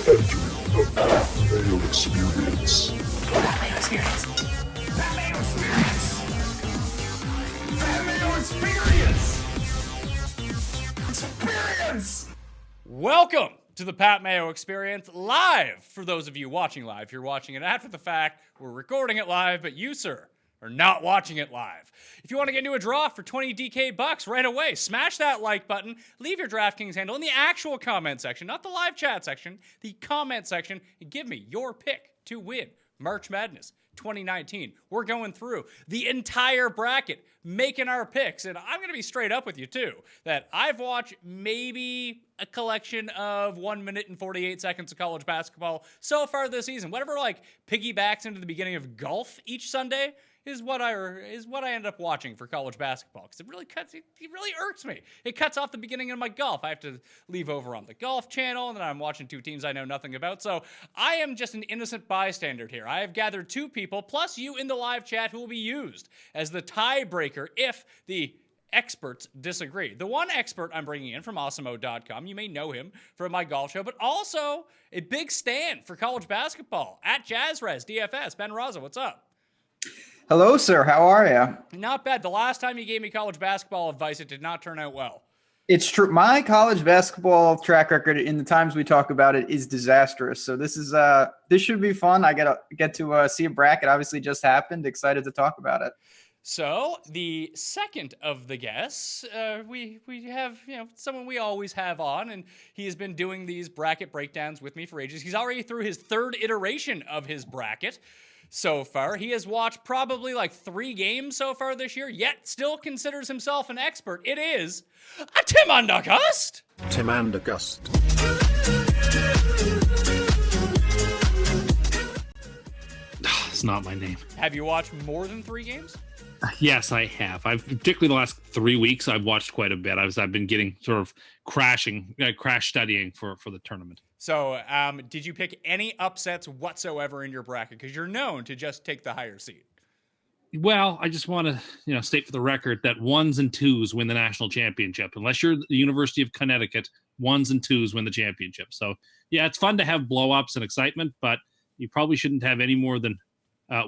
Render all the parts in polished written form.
Entering the Mayo Experience. Mayo Experience. Mayo Experience. Mayo Experience. Experience. Welcome to the Pat Mayo Experience live. For those of you watching live, if you're watching it after the fact, we're recording it live, but you, sir, are not watching it live. If you want to get into a draw for 20 DK bucks right away, smash that like button, leave your DraftKings handle in the actual comment section, not the live chat section, the comment section, and give me your pick to win March Madness 2019. We're going through the entire bracket, making our picks, and I'm going to be straight up with you too, that I've watched maybe a collection of 1 minute and 48 seconds of college basketball so far this season. Whatever like piggybacks into the beginning of golf each Sunday is what I end up watching for college basketball, because it really irks me. It cuts off the beginning of my golf. I have to leave over on the golf channel, and then I'm watching two teams I know nothing about. So I am just an innocent bystander here. I have gathered two people, plus you in the live chat, who will be used as the tiebreaker if the experts disagree. The one expert I'm bringing in from awesemo.com, you may know him from my golf show, but also a big stand for college basketball at JazzRez DFS. Ben Rasa, what's up? Hello, sir. How are you? Not bad. The last time you gave me college basketball advice, it did not turn out well. It's true. My college basketball track record in the times we talk about it is disastrous. So this should be fun. I get to see a bracket. Obviously just happened. Excited to talk about it. So the second of the guests, we have someone we always have on, and he has been doing these bracket breakdowns with me for ages. He's already through his third iteration of his bracket. So far, he has watched probably like 3 games so far this year, yet still considers himself an expert. It is Tim Undergust. Tim Undergust. It's not my name. Have you watched more than 3 games? Yes, I have. I've particularly the last 3 weeks, I've watched quite a bit. I've been getting sort of crash studying for the tournament. So, did you pick any upsets whatsoever in your bracket? Because you're known to just take the higher seed. Well, I just want to, state for the record that 1s and 2s win the national championship. Unless you're the University of Connecticut, 1s and 2s win the championship. So, yeah, it's fun to have blow-ups and excitement, but you probably shouldn't have any more than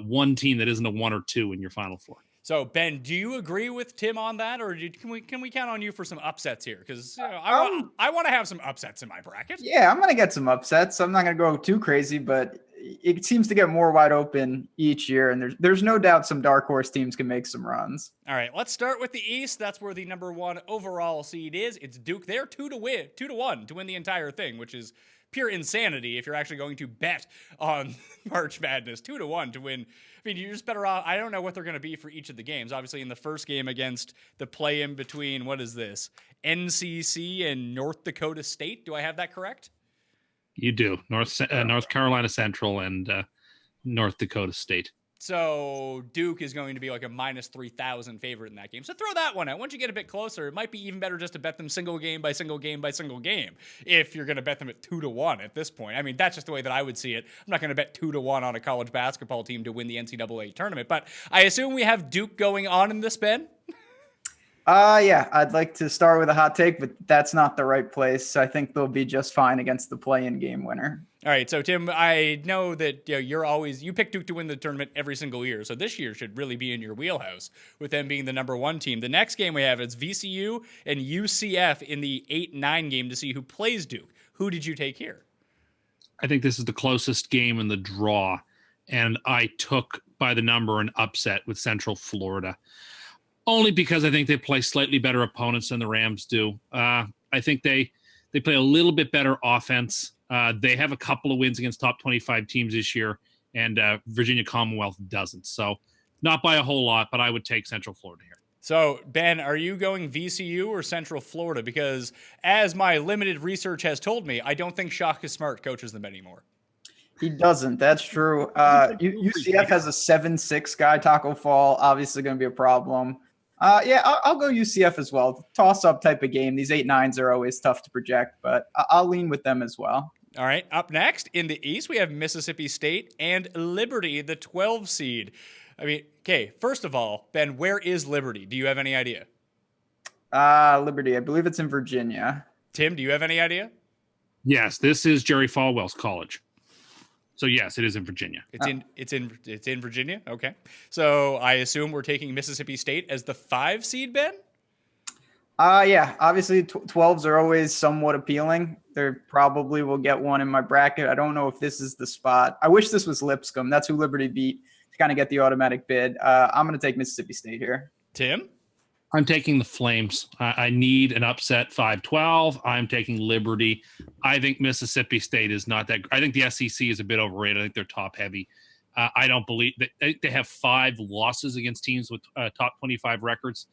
one team that isn't a 1 or 2 in your Final Four. So, Ben, do you agree with Tim on that, or can we count on you for some upsets here? Because I want to have some upsets in my bracket. Yeah, I'm going to get some upsets. I'm not going to go too crazy, but it seems to get more wide open each year, and there's no doubt some dark horse teams can make some runs. All right, let's start with the East. That's where the number 1 overall seed is. It's Duke. They're 2-1 to win the entire thing, which is pure insanity if you're actually going to bet on March Madness. 2-1 to win. I mean, you're just better off. I don't know what they're going to be for each of the games. Obviously, in the first game against the play-in between, what is this, NCC and North Dakota State. Do I have that correct? You do. North Carolina Central and North Dakota State. So Duke is going to be like a minus 3,000 favorite in that game. So throw that one out. Once you get a bit closer, it might be even better just to bet them single game by single game by single game if you're going to bet them at 2-1 at this point. I mean, that's just the way that I would see it. I'm not going to bet 2-1 on a college basketball team to win the NCAA tournament. But I assume we have Duke going on in this, Ben? Yeah, I'd like to start with a hot take, but that's not the right place. I think they'll be just fine against the play-in game winner. All right, so Tim, I know that you pick Duke to win the tournament every single year, so this year should really be in your wheelhouse with them being the number 1 team. The next game we have is VCU and UCF in the 8-9 game to see who plays Duke. Who did you take here? I think this is the closest game in the draw, and I took by the number an upset with Central Florida. Only because I think they play slightly better opponents than the Rams do. I think they play a little bit better offense. They have a couple of wins against top 25 teams this year, and Virginia Commonwealth doesn't. So not by a whole lot, but I would take Central Florida here. So, Ben, are you going VCU or Central Florida? Because as my limited research has told me, I don't think Shaka Smart coaches them anymore. He doesn't. That's true. UCF has a 7-6 guy. Taco Fall, obviously going to be a problem. I'll go UCF as well. Toss-up type of game. These 8-9s are always tough to project, but I'll lean with them as well. All right, up next in the East, we have Mississippi State and Liberty, the 12 seed. I mean, okay, first of all, Ben, where is Liberty? Do you have any idea? Liberty, I believe it's in Virginia. Tim, do you have any idea? Yes, this is Jerry Falwell's college. So yes, it is in Virginia. It's in Virginia. Okay. So I assume we're taking Mississippi State as the 5 seed, Ben? Yeah, obviously 12s are always somewhat appealing. There probably will get one in my bracket. I don't know if this is the spot. I wish this was Lipscomb. That's who Liberty beat to kind of get the automatic bid. I'm going to take Mississippi State here. Tim? I'm taking the Flames. I need an upset 5-12. I'm taking Liberty. I think Mississippi State is not that. I think the SEC is a bit overrated. I think they're top heavy. I don't believe that they have 5 losses against teams with top 25 records.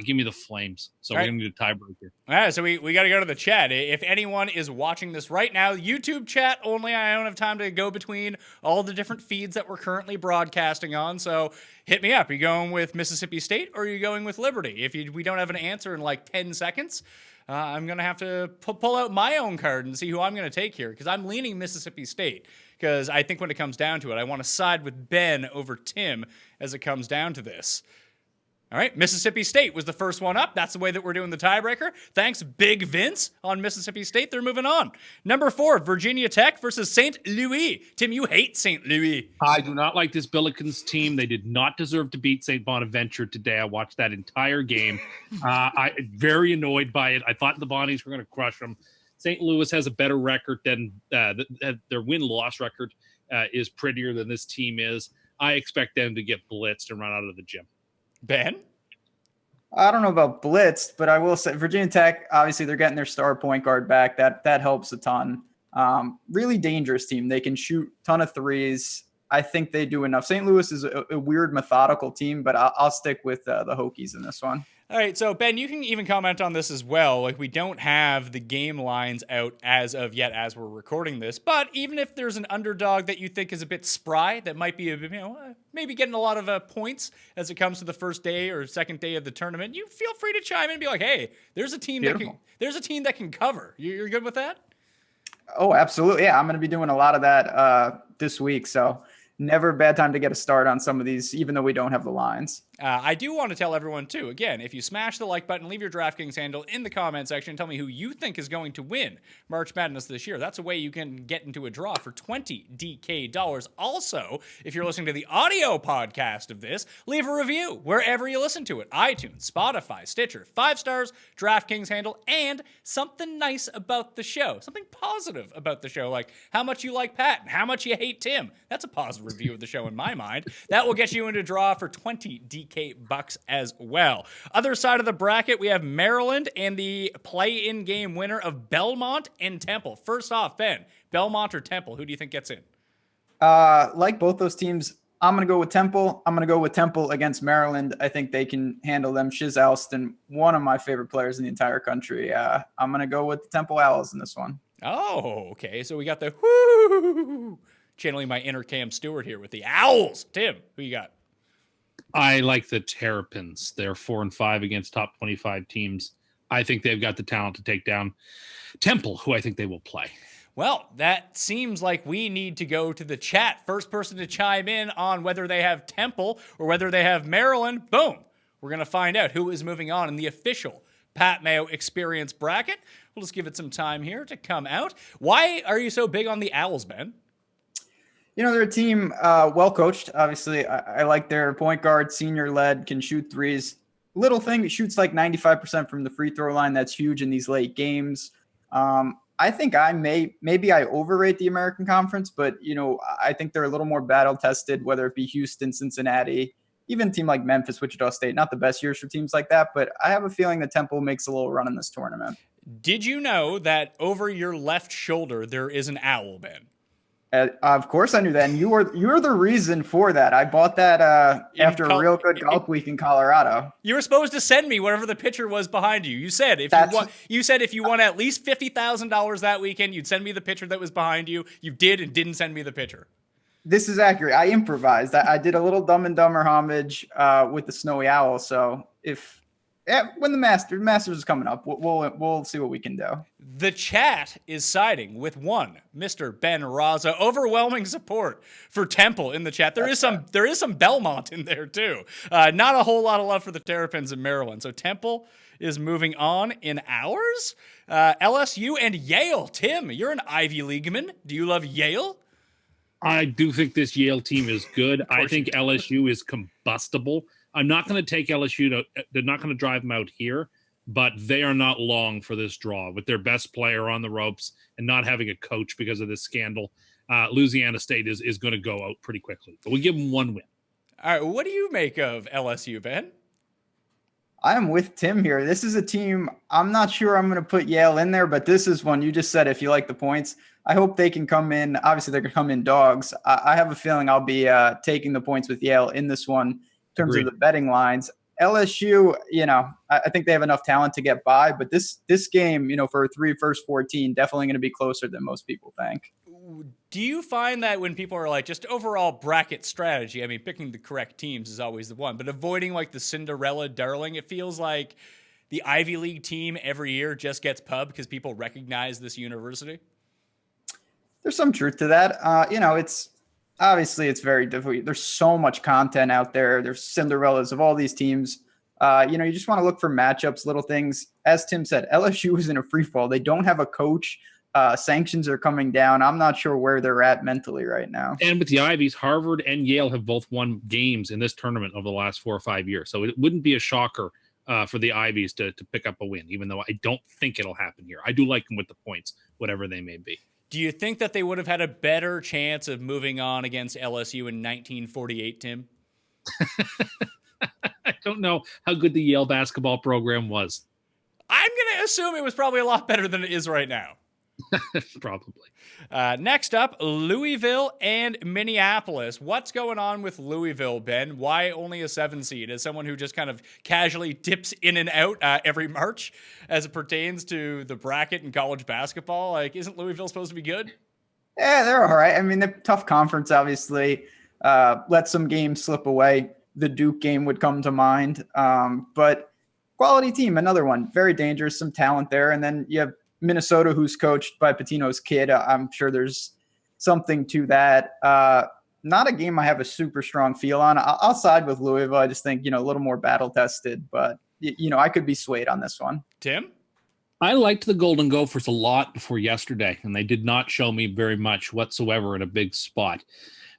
Give me the Flames. So we're going to do a tiebreaker. All right, so we got to go to the chat. If anyone is watching this right now, YouTube chat only, I don't have time to go between all the different feeds that we're currently broadcasting on. So hit me up. Are you going with Mississippi State or are you going with Liberty? If we don't have an answer in like 10 seconds, I'm going to have to pull out my own card and see who I'm going to take here because I'm leaning Mississippi State because I think when it comes down to it, I want to side with Ben over Tim as it comes down to this. All right, Mississippi State was the first one up. That's the way that we're doing the tiebreaker. Thanks, Big Vince on Mississippi State. They're moving on. Number 4, Virginia Tech versus St. Louis. Tim, you hate St. Louis. I do not like this Billikens team. They did not deserve to beat St. Bonaventure today. I watched that entire game. I'm very annoyed by it. I thought the Bonnies were going to crush them. St. Louis has a better record than their win-loss record is prettier than this team is. I expect them to get blitzed and run out of the gym. Ben? I don't know about blitzed, but I will say Virginia Tech, obviously they're getting their star point guard back. That helps a ton. Really dangerous team. They can shoot a ton of threes. I think they do enough. St. Louis is a weird, methodical team, but I'll stick with the Hokies in this one. All right, so Ben, you can even comment on this as well. Like, we don't have the game lines out as of yet as we're recording this, but even if there's an underdog that you think is a bit spry, that might be maybe getting a lot of points as it comes to the first day or second day of the tournament, you feel free to chime in and be like, "Hey, there's a team that can cover." You're good with that? Oh, absolutely. Yeah, I'm going to be doing a lot of that this week, so never a bad time to get a start on some of these, even though we don't have the lines. I do want to tell everyone, too, again, if you smash the like button, leave your DraftKings handle in the comment section, tell me who you think is going to win March Madness this year. That's a way you can get into a draw for $20 DK. Also, if you're listening to the audio podcast of this, leave a review wherever you listen to it. iTunes, Spotify, Stitcher, 5 stars, DraftKings handle, and something nice about the show. Something positive about the show, like how much you like Pat and how much you hate Tim. That's a positive review of the show in my mind. That will get you into a draw for $20 DK as well. Other side of the bracket, we have Maryland and the play-in game winner of Belmont and Temple. First off, Ben, Belmont or Temple, who do you think gets in? Like both those teams, I'm going to go with Temple. I'm going to go with Temple against Maryland. I think they can handle them. Shiz Alston, one of my favorite players in the entire country. I'm going to go with the Temple Owls in this one. Oh, okay. So we got the whoo, channeling my inner Cam Stewart here with the Owls. Tim, who you got? I like the Terrapins. They're 4-5 against top 25 teams. I think they've got the talent to take down Temple, who I think they will play. Well, that seems like we need to go to the chat. First person to chime in on whether they have Temple or whether they have Maryland. Boom. We're going to find out who is moving on in the official Pat Mayo Experience bracket. We'll just give it some time here to come out. Why are you so big on the Owls, Ben? You know, they're a team well coached. Obviously, I like their point guard, senior led, can shoot threes. Little thing, shoots like 95% from the free throw line. That's huge in these late games. I think maybe I overrate the American Conference, but you know, I think they're a little more battle tested, whether it be Houston, Cincinnati, even a team like Memphis, Wichita State. Not the best years for teams like that, but I have a feeling that Temple makes a little run in this tournament. Did you know that over your left shoulder there is an owl, Ben? Of course I knew that, and you're the reason for that. I bought that after a real good golf week in Colorado. You were supposed to send me whatever the picture was behind you. You said if you won at least $50,000 that weekend, you'd send me the picture that was behind you. You did and didn't send me the picture. This is accurate. I improvised. I did a little Dumb and Dumber homage with the snowy owl. So if Yeah, when the Masters is coming up, we'll see what we can do. The chat is siding with one Mr. Ben Rasa. Overwhelming support for Temple in the chat. There is some Belmont in there too. Not a whole lot of love for the Terrapins in Maryland. So Temple is moving on in ours. LSU and Yale. Tim, you're an Ivy Leagueman. Do you love Yale? I do think this Yale team is good. I think LSU is combustible. I'm not going to take LSU they're not going to drive them out here, but they are not long for this draw with their best player on the ropes and not having a coach because of this scandal. Louisiana State is going to go out pretty quickly, but we give them one win. All right. What do you make of LSU, Ben? I am with Tim here. This is a team, I'm not sure I'm going to put Yale in there, but this is one you just said if you like the points. I hope they can come in. Obviously, they're going to come in dogs. I have a feeling I'll be taking the points with Yale in this one in terms of the betting lines. LSU, I think they have enough talent to get by, but this game, for a first 14, definitely going to be closer than most people think. Do you find that when people are like just overall bracket strategy, I mean, picking the correct teams is always the one, but avoiding like the Cinderella darling, it feels like the Ivy League team every year just gets pub because people recognize this university? There's some truth to that. It's obviously it's very difficult. There's so much content out there. There's Cinderellas of all these teams. You just want to look for matchups, little things. As Tim said, LSU is in a free fall. They don't have a coach. Sanctions are coming down. I'm not sure where they're at mentally right now. And with the Ivies, Harvard and Yale have both won games in this tournament over the last 4 or 5 years. So it wouldn't be a shocker for the Ivies to pick up a win, even though I don't think it'll happen here. I do like them with the points, whatever they may be. Do you think that they would have had a better chance of moving on against LSU in 1948, Tim? I don't know how good the Yale basketball program was. I'm going to assume it was probably a lot better than it is right now. Probably. Next up, Louisville and Minneapolis. What's going on with Louisville, Ben? Why only a 7 seed? As someone who just kind of casually dips in and out every March as it pertains to the bracket in college basketball, isn't Louisville supposed to be good? Yeah, they're all right. I mean, they're tough conference, obviously. Let some games slip away. The Duke game would come to mind. But quality team, another one. Very dangerous, some talent there. And then you have Minnesota, who's coached by Pitino's kid. I'm sure there's something to that. Not a game I have a super strong feel on. I'll side with Louisville. I just think, a little more battle tested, but I could be swayed on this one. Tim? I liked the Golden Gophers a lot before yesterday, and they did not show me very much whatsoever in a big spot.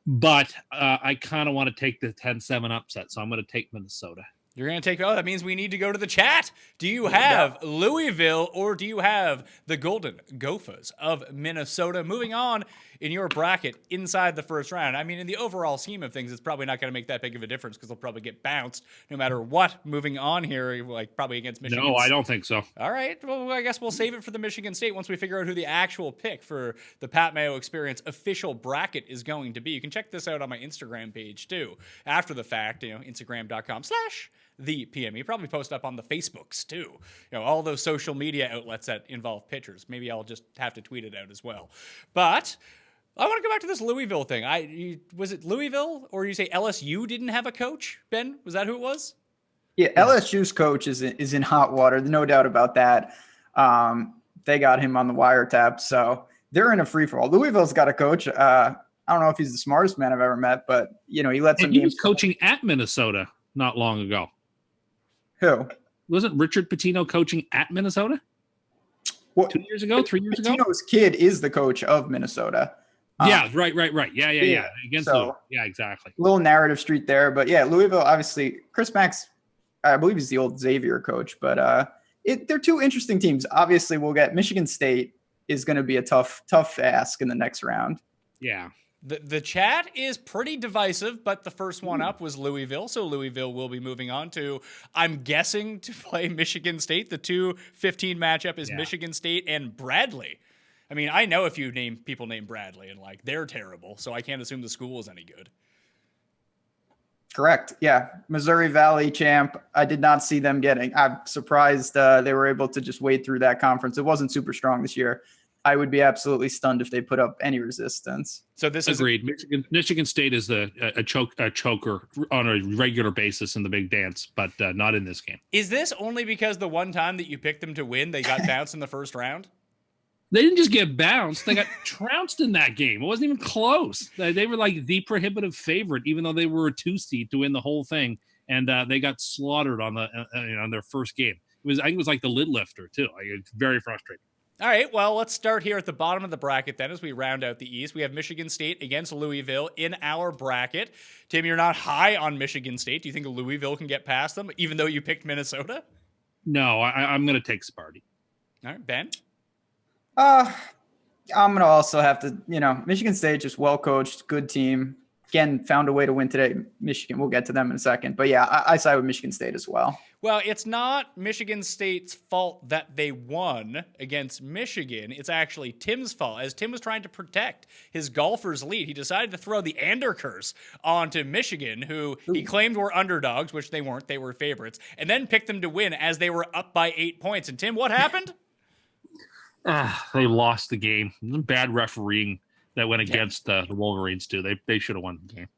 But I kind of want to take the 10-7 upset, so I'm going to take Minnesota. You're going to take, that means we need to go to the chat. Do you have Louisville or do you have the Golden Gophers of Minnesota? Moving on in your bracket inside the first round. I mean, in the overall scheme of things, it's probably not going to make that big of a difference because they'll probably get bounced no matter what. Moving on here, probably against Michigan. No, I don't think so. All right. Well, I guess we'll save it for the Michigan State once we figure out who the actual pick for the Pat Mayo Experience official bracket is going to be. You can check this out on my Instagram page too. After the fact, Instagram.com/the PME. Probably post up on the Facebooks too. All those social media outlets that involve pitchers. Maybe I'll just have to tweet it out as well. But I want to go back to this Louisville thing. Was it Louisville or you say LSU didn't have a coach, Ben? Was that who it was? Yeah, LSU's coach is in hot water. No doubt about that. They got him on the wiretap, so they're in a free for all. Louisville's got a coach. I don't know if he's the smartest man I've ever met, but he lets some games. He was coaching at Minnesota not long ago. Who? Wasn't Richard Pitino coaching at Minnesota? 2 years ago, 3 years ago? Pitino's kid is the coach of Minnesota. Yeah, right. Yeah. Against Louisville. Yeah, exactly. Little narrative street there. But yeah, Louisville, obviously, Chris Mack's, I believe he's the old Xavier coach. But they're two interesting teams. Obviously, we'll get Michigan State is going to be a tough ask in the next round. Yeah. The chat is pretty divisive, but the first one up was Louisville, so Louisville will be moving on to, I'm guessing, to play Michigan State. The 2-15 matchup is Michigan State and Bradley. I mean, I know a few people named Bradley, and they're terrible, so I can't assume the school is any good. Correct. Yeah. Missouri Valley champ. I did not see them getting. I'm surprised they were able to just wade through that conference. It wasn't super strong this year. I would be absolutely stunned if they put up any resistance. So this is agreed. Michigan State is a choker on a regular basis in the big dance, but not in this game. Is this only because the one time that you picked them to win, they got bounced in the first round? They didn't just get bounced; they got trounced in that game. It wasn't even close. They were like the prohibitive favorite, even though they were a 2 seed to win the whole thing, and they got slaughtered on their first game. I think it was like the lid lifter too. Like, it's very frustrating. All right, well, let's start here at the bottom of the bracket then as we round out the East. We have Michigan State against Louisville in our bracket. Tim, you're not high on Michigan State. Do you think Louisville can get past them, even though you picked Minnesota? No, I'm going to take Sparty. All right, Ben? I'm going to also have to, Michigan State, just well-coached, good team. Again, found a way to win today. Michigan, we'll get to them in a second. But yeah, I side with Michigan State as well. Well, it's not Michigan State's fault that they won against Michigan. It's actually Tim's fault. As Tim was trying to protect his golfer's lead, he decided to throw the Ander curse onto Michigan, who he claimed were underdogs, which they weren't. They were favorites, and then picked them to win as they were up by 8 points. And Tim, what happened? They lost the game. Bad refereeing that went against the Wolverines, too. They should have won the game.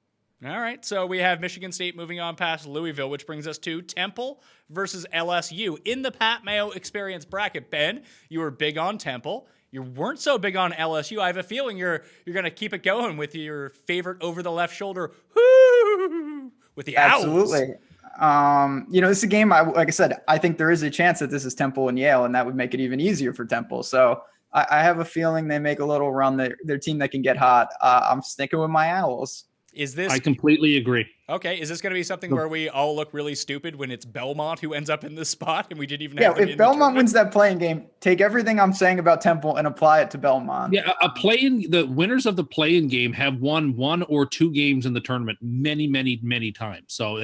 All right, so we have Michigan State moving on past Louisville, which brings us to Temple versus LSU in the Pat Mayo Experience bracket. Ben, you were big on Temple. You weren't so big on LSU. I have a feeling you're going to keep it going with your favorite over the left shoulder, whoo, with the Absolutely. Owls. This is a game, like I said, I think there is a chance that this is Temple and Yale, and that would make it even easier for Temple. So I have a feeling they make a little run. Their team that can get hot. I'm sticking with my Owls. I completely agree. Okay, is this going to be something where we all look really stupid when it's Belmont who ends up in this spot and we didn't even have if Belmont wins that playing game, take everything I'm saying about Temple and apply it to Belmont. Yeah, the winners of the play-in game have won 1 or 2 games in the tournament many, many, many times. So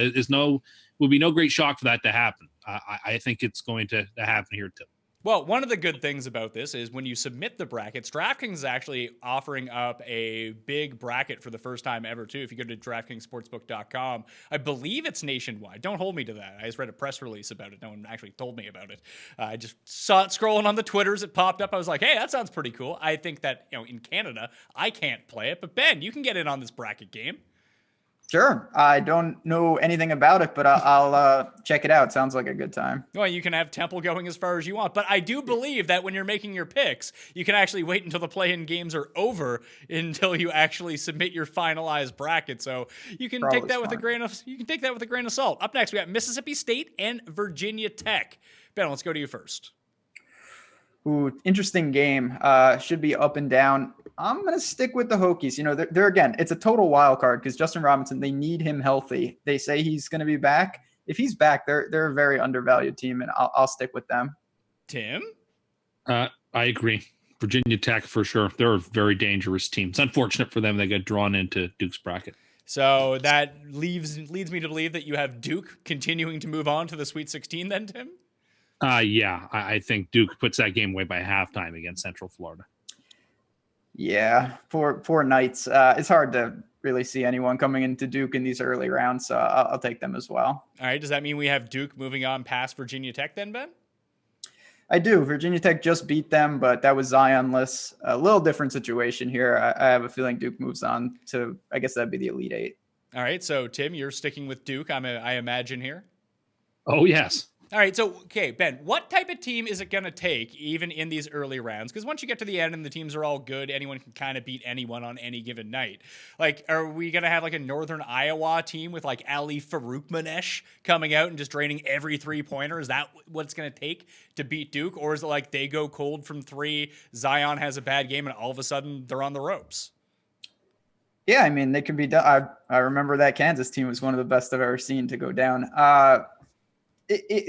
would be no great shock for that to happen. I think it's going to happen here too. Well, one of the good things about this is when you submit the brackets, DraftKings is actually offering up a big bracket for the first time ever, too. If you go to DraftKingsSportsbook.com, I believe it's nationwide. Don't hold me to that. I just read a press release about it. No one actually told me about it. I just saw it scrolling on the Twitters. It popped up. I was like, hey, that sounds pretty cool. I think that, in Canada, I can't play it. But, Ben, you can get in on this bracket game. Sure. I don't know anything about it, but I'll check it out. Sounds like a good time. Well, you can have Temple going as far as you want. But I do believe that when you're making your picks, you can actually wait until the play-in games are over until you actually submit your finalized bracket. So you can take that with a grain of salt. Up next, we got Mississippi State and Virginia Tech. Ben, let's go to you first. Ooh, interesting game. Should be up and down. I'm going to stick with the Hokies. They're again, it's a total wild card because Justin Robinson, they need him healthy. They say he's going to be back. If he's back, they're a very undervalued team, and I'll stick with them. Tim? I agree. Virginia Tech, for sure. They're a very dangerous team. It's unfortunate for them they got drawn into Duke's bracket. So that leads me to believe that you have Duke continuing to move on to the Sweet 16 then, Tim? Yeah, I think Duke puts that game away by halftime against Central Florida. Yeah, poor Knights. It's hard to really see anyone coming into Duke in these early rounds, so I'll take them as well. All right, does that mean we have Duke moving on past Virginia Tech then, Ben? I do. Virginia Tech just beat them, but that was Zionless. A little different situation here. I have a feeling Duke moves on to, I guess that'd be the Elite Eight. All right, so Tim, you're sticking with Duke, I imagine here? Oh, yes. All right, so, okay, Ben, what type of team is it going to take even in these early rounds? Because once you get to the end and the teams are all good, anyone can kind of beat anyone on any given night. Like, are we going to have like a Northern Iowa team with like Ali Faroukmanesh coming out and just draining every three-pointer? Is that what it's going to take to beat Duke? Or is it like they go cold from 3, Zion has a bad game, and all of a sudden they're on the ropes? Yeah, I mean, they could be done. I remember that Kansas team was one of the best I've ever seen to go down.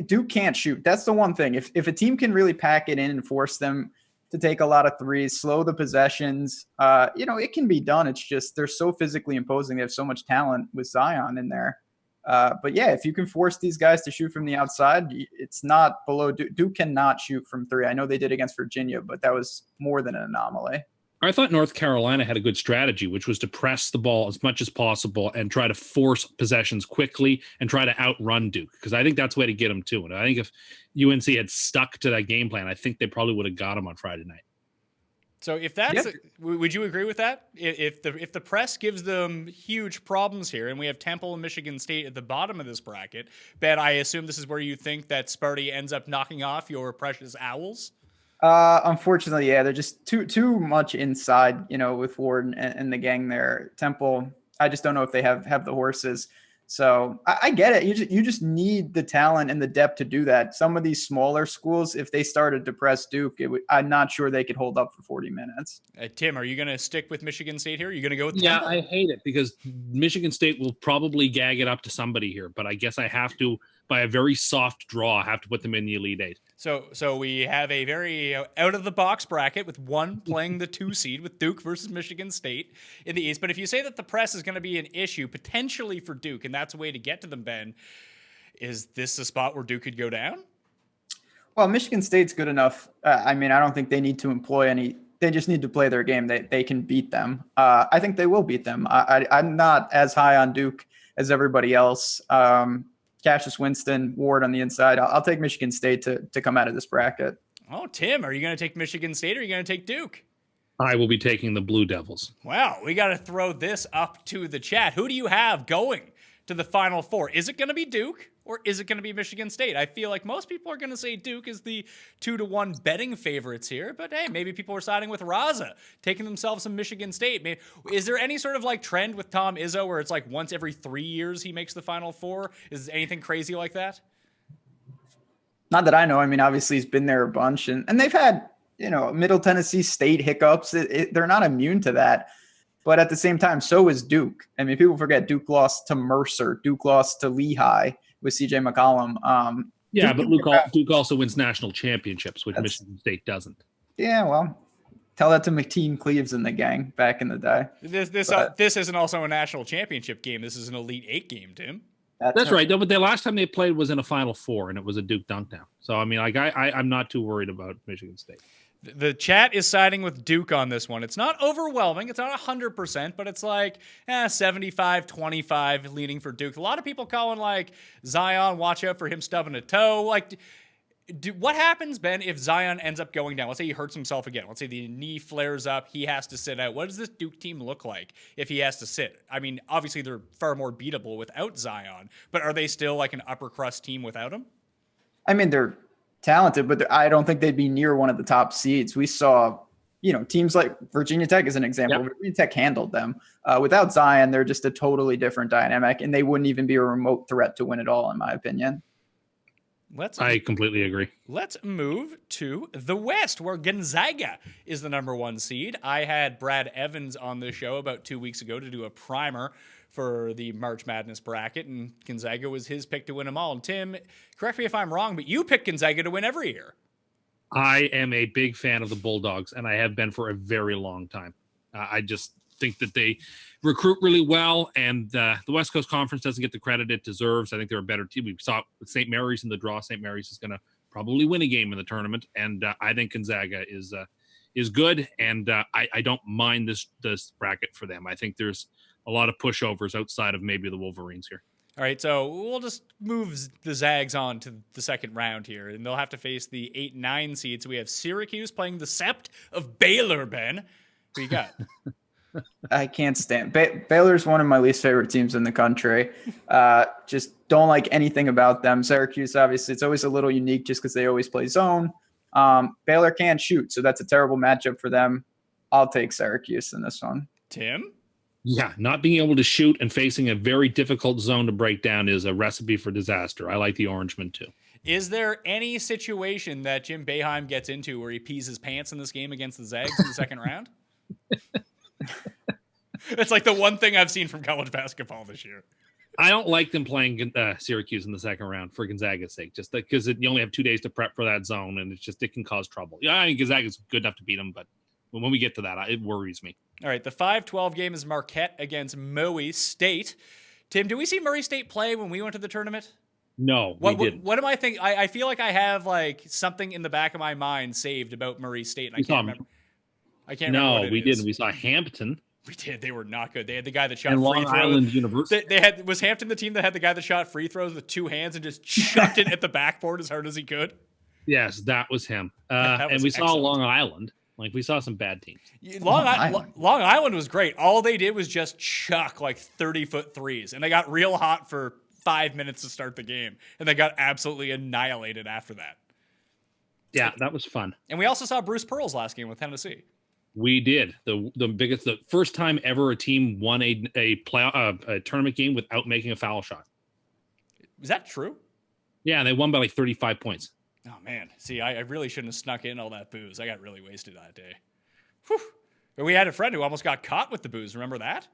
Duke can't shoot. That's the one thing. If a team can really pack it in and force them to take a lot of threes, slow the possessions, it can be done. It's just they're so physically imposing. They have so much talent with Zion in there. But yeah, if you can force these guys to shoot from the outside, it's not below Duke. Duke cannot shoot from 3. I know they did against Virginia, but that was more than an anomaly. I thought North Carolina had a good strategy, which was to press the ball as much as possible and try to force possessions quickly and try to outrun Duke, because I think that's the way to get them too. And I think if UNC had stuck to that game plan, I think they probably would have got them on Friday night. So if that's, Yeah. would you agree with that? If the press gives them huge problems here, and we have Temple and Michigan State at the bottom of this bracket, Ben, I assume this is where you think that Sparty ends up knocking off your precious Owls. Unfortunately, yeah, they're just too much inside, with Ward and the gang there. Temple, I just don't know if they have the horses. So I get it. You just need the talent and the depth to do that. Some of these smaller schools, if they started to press Duke, I'm not sure they could hold up for 40 minutes. Tim, are you going to stick with Michigan State here? Are you going to go with Yeah, Temple? I hate it because Michigan State will probably gag it up to somebody here, but I guess I have to, by a very soft draw, I have to put them in the Elite Eight. So we have a very out of the box bracket with one playing the 2 seed with Duke versus Michigan State in the East. But if you say that the press is going to be an issue potentially for Duke, and that's a way to get to them, Ben, is this a spot where Duke could go down? Well, Michigan State's good enough. I don't think they need to employ any. They just need to play their game. They can beat them. I think they will beat them. I'm not as high on Duke as everybody else. Cassius Winston, Ward on the inside. I'll take Michigan State to come out of this bracket. Oh, Tim, are you going to take Michigan State or are you going to take Duke? I will be taking the Blue Devils. Wow, we got to throw this up to the chat. Who do you have going to the Final Four? Is it going to be Duke or is it going to be Michigan State? I feel like most people are going to say Duke is the 2-1 betting favorites here, but hey, maybe people are siding with Rasa, taking themselves some Michigan State. Maybe, is there any sort of like trend with Tom Izzo where it's like once every 3 years he makes the Final Four? Is anything crazy like that? Not that I know. Obviously he's been there a bunch, and they've had Middle Tennessee State hiccups. They're not immune to that. But at the same time, so is Duke. People forget Duke lost to Mercer. Duke lost to Lehigh with CJ McCollum. But Duke also wins national championships, which Michigan State doesn't. Yeah, well, tell that to McTeam Cleaves and the gang back in the day. This isn't also a national championship game. This is an Elite Eight game, Tim. That's right. No, but the last time they played was in a Final Four, and it was a Duke dunk down. So, I'm not too worried about Michigan State. The chat is siding with Duke on this one. It's not overwhelming. It's not 100%, but it's like 75-25 leaning for Duke. A lot of people calling like Zion, watch out for him stubbing a toe. Like, what happens, Ben, if Zion ends up going down? Let's say he hurts himself again. Let's say the knee flares up. He has to sit out. What does this Duke team look like if he has to sit? Obviously they're far more beatable without Zion, but are they still like an upper crust team without him? They're talented, but I don't think they'd be near one of the top seeds. We saw, teams like Virginia Tech as an example. Yep. Virginia Tech handled them. Without Zion, they're just a totally different dynamic, and they wouldn't even be a remote threat to win it all, in my opinion. I completely agree. Let's move to the West, where Gonzaga is the number 1 seed. I had Brad Evans on the show about 2 weeks ago to do a primer for the March Madness bracket, and Gonzaga was his pick to win them all. And Tim, correct me if I'm wrong, but you pick Gonzaga to win every year. I am a big fan of the Bulldogs, and I have been for a very long time. I just think that they recruit really well, and the West Coast Conference doesn't get the credit it deserves. I think they're a better team. We saw it with St. Mary's in the draw. St. Mary's is going to probably win a game in the tournament, and I think Gonzaga is good, and I don't mind this bracket for them. I think there's a lot of pushovers outside of maybe the Wolverines here. All right, so we'll just move the Zags on to the second round here, and they'll have to face the 8-9 seeds. So we have Syracuse playing the Sept of Baylor, Ben. Who you got? I can't stand Baylor's one of my least favorite teams in the country. Just don't like anything about them. Syracuse, obviously, it's always a little unique just because they always play zone. Baylor can't shoot, so that's a terrible matchup for them. I'll take Syracuse in this one. Tim? Yeah, not being able to shoot and facing a very difficult zone to break down is a recipe for disaster. I like the Orangemen too. Is there any situation that Jim Boeheim gets into where he pees his pants in this game against the Zags in the second round? It's like the one thing I've seen from college basketball this year. I don't like them playing Syracuse in the second round for Gonzaga's sake, just because you only have 2 days to prep for that zone, and it can cause trouble. Yeah, I mean, Gonzaga's good enough to beat them, but when we get to that, it worries me. All right, the 5-12 game is Marquette against Murray State. Tim, did we see Murray State play when we went to the tournament? No, we didn't. What am I thinking? I feel like I have like something in the back of my mind saved about Murray State, and I can't remember. No, we didn't. We saw Hampton. We did. They were not good. They had the guy that shot and free Long throws. Island University. Was Hampton the team that had the guy that shot free throws with 2 hands and just chucked it at the backboard as hard as he could? Yes, that was him. That was and we excellent. saw Long Island. Like we saw some bad teams. Long Island was great. All they did was just chuck like 30-foot threes, and they got real hot for 5 minutes to start the game, and they got absolutely annihilated after that. Yeah, that was fun. And we also saw Bruce Pearl's last game with Tennessee. We did the first time ever a team won a tournament game without making a foul shot. Is that true? Yeah, they won by like 35 points. Oh man, see, I really shouldn't have snuck in all that booze. I got really wasted that day. Whew. But we had a friend who almost got caught with the booze. Remember that?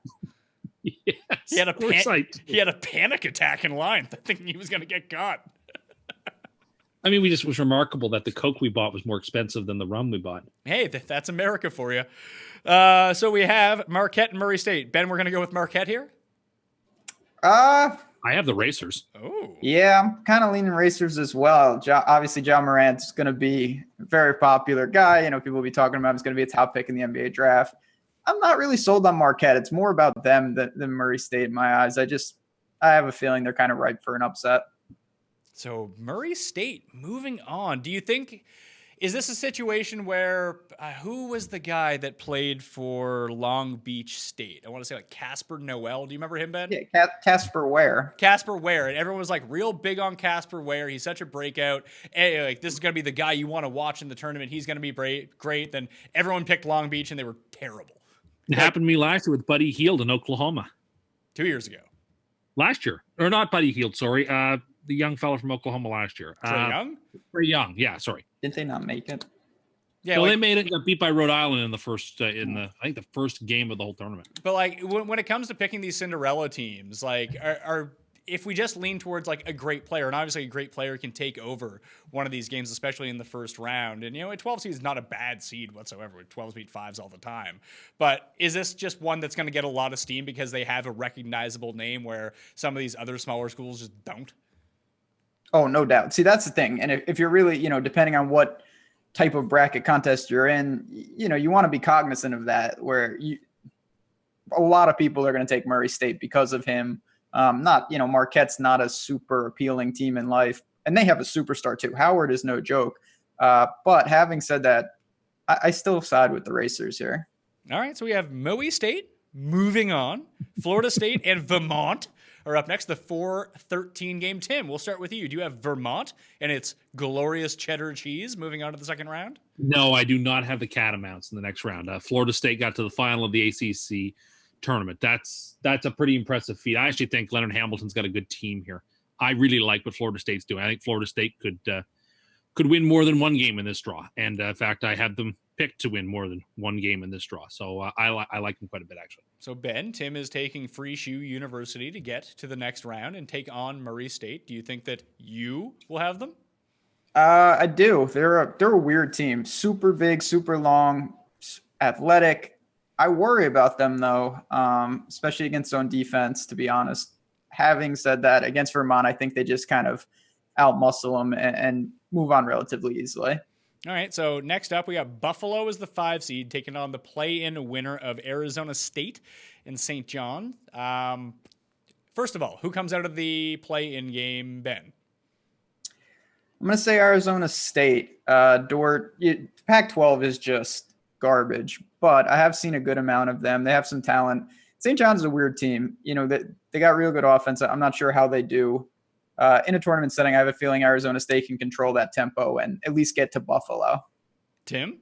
Yes, he had a panic attack in line, thinking he was going to get caught. I mean, it was remarkable that the Coke we bought was more expensive than the rum we bought. Hey, that's America for you. So we have Marquette and Murray State. Ben, we're going to go with Marquette here? I have the Racers. Oh. Yeah, I'm kind of leaning Racers as well. Obviously, John Morant's going to be a very popular guy. You know, people will be talking about him. He's going to be a top pick in the NBA draft. I'm not really sold on Marquette. It's more about them than Murray State in my eyes. I have a feeling they're kind of ripe for an upset. So Murray State, moving on. Do you think, is this a situation where, who was the guy that played for Long Beach State? I want to say like Casper Noel. Do you remember him, Ben? Yeah, Casper Ware. Casper Ware. And everyone was like real big on Casper Ware. He's such a breakout. Hey, like this is going to be the guy you want to watch in the tournament. He's going to be great. Then everyone picked Long Beach and they were terrible. It happened to me last year with Buddy Hield in Oklahoma. 2 years ago. Last year. Or not Buddy Hield, sorry. The young fellow from Oklahoma last year. Trae Young? Trae Young, yeah, sorry. Didn't they not make it? Yeah, so they made it, got beat by Rhode Island in the first, I think the first game of the whole tournament. But like when it comes to picking these Cinderella teams, like are if we just lean towards like a great player, and obviously a great player can take over one of these games, especially in the first round. And, you know, a 12 seed is not a bad seed whatsoever. 12s beat 5s all the time. But is this just one that's going to get a lot of steam because they have a recognizable name where some of these other smaller schools just don't? Oh, no doubt. See, that's the thing. And if you're really, you know, depending on what type of bracket contest you're in, you know, you want to be cognizant of that, where a lot of people are going to take Murray State because of him. Marquette's not a super appealing team in life, and they have a superstar too. Howard is no joke. But having said that, I still side with the Racers here. All right, so we have Mayo State moving on. Florida State and Vermont are up next, the 4-13 game. Tim, we'll start with you. Do you have Vermont and its glorious cheddar cheese moving on to the second round? No, I do not have the Catamounts in the next round. Florida State got to the final of the ACC tournament. That's a pretty impressive feat. I actually think Leonard Hamilton's got a good team here. I really like what Florida State's doing. I think Florida State could win more than one game in this draw. And in fact, I have them picked to win more than one game in this draw. So I like them quite a bit, actually. So Ben, Tim is taking Free Shoe University to get to the next round and take on Murray State. Do you think that you will have them? I do. They're a weird team. Super big, super long, athletic. I worry about them, though, especially against zone defense, to be honest. Having said that, against Vermont, I think they just kind of outmuscle them and move on relatively easily. All right, so next up, we got Buffalo as the 5 seed, taking on the play-in winner of Arizona State and St. John. First of all, who comes out of the play-in game, Ben? I'm going to say Arizona State. Pac-12 is just garbage, but I have seen a good amount of them. They have some talent. St. John's is a weird team. You know, they got real good offense. I'm not sure how they do. In a tournament setting, I have a feeling Arizona State can control that tempo and at least get to Buffalo. Tim?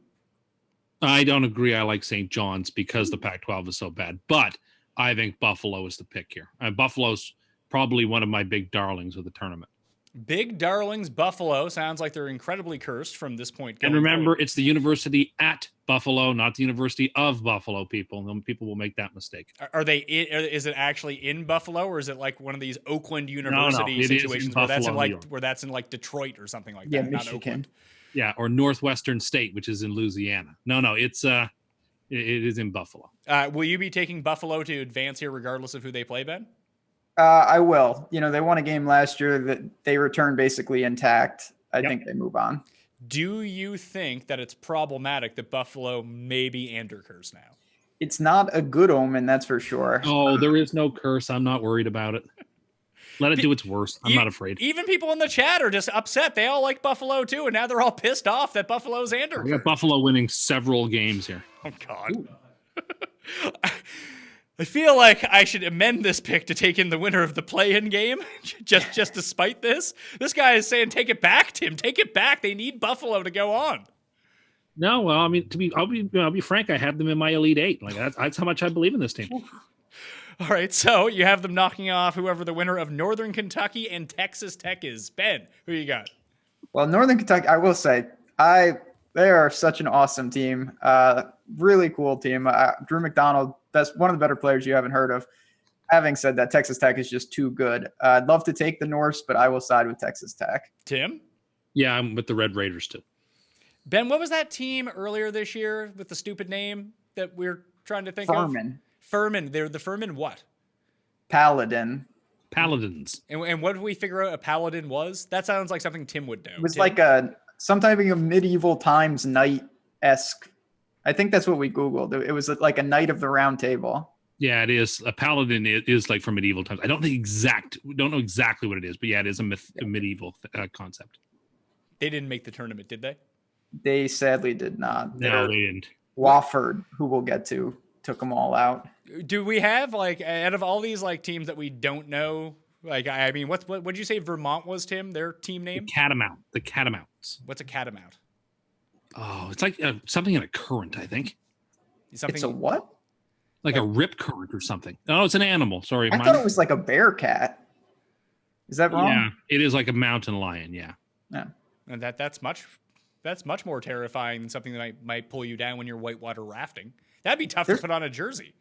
I don't agree. I like St. John's because the Pac-12 is so bad, but I think Buffalo is the pick here. Buffalo's probably one of my big darlings of the tournament. Big darlings, Buffalo. Sounds like they're incredibly cursed from this point. And remember, it's the University at Buffalo, not the University of Buffalo, people. And people will make that mistake. Are they? Is it actually in Buffalo, or is it like one of these Oakland University situations where that's in like Detroit or something like that? Yeah, not Michigan. Oakland. Yeah, or Northwestern State, which is in Louisiana. No, it is in Buffalo. Will you be taking Buffalo to advance here, regardless of who they play, Ben? I will. You know, they won a game last year that they returned basically intact. I think they move on. Do you think that it's problematic that Buffalo may be under curse now? It's not a good omen, that's for sure. Oh, there is no curse. I'm not worried about it. Let it do its worst. I'm not afraid. Even people in the chat are just upset. They all like Buffalo too, and now they're all pissed off that Buffalo's Xander. We got Buffalo winning several games here. Oh God. I feel like I should amend this pick to take in the winner of the play-in game, just to spite this. This guy is saying, "Take it back, Tim. Take it back. They need Buffalo to go on." No, well, I mean, I'll be frank. I have them in my Elite Eight. Like that's how much I believe in this team. All right, so you have them knocking off whoever the winner of Northern Kentucky and Texas Tech is. Ben, who you got? Well, Northern Kentucky, I will say, they are such an awesome team. Really cool team. Drew McDonald, one of the better players you haven't heard of. Having said that, Texas Tech is just too good. I'd love to take the Norse, but I will side with Texas Tech. Tim? Yeah, I'm with the Red Raiders too. Ben, what was that team earlier this year with the stupid name that we're trying to think of? Furman. They're the Furman what? Paladins. And what did we figure out a paladin was? That sounds like something Tim would know. It was Tim? like some type of medieval times knight-esque. I think that's what we Googled. It was like a knight of the round table. Yeah, it is. A paladin is like from medieval times. I don't know exactly what it is, but yeah, it is a medieval concept. They didn't make the tournament, did they? They sadly did not. No, they didn't. Wofford, who we'll get to, took them all out. Do we have, like, out of all these, like, teams that we don't know, like, I mean, what did you say Vermont was, Tim, their team name? The Catamounts. What's a catamount? Oh, it's like something in a current, I think. It's a what? Like a rip current or something. No, it's an animal. Sorry. I thought it was like a bear cat. Is that wrong? Yeah, it is like a mountain lion, yeah. Yeah. And that's much more terrifying than something that might pull you down when you're whitewater rafting. That'd be tough to put on a jersey.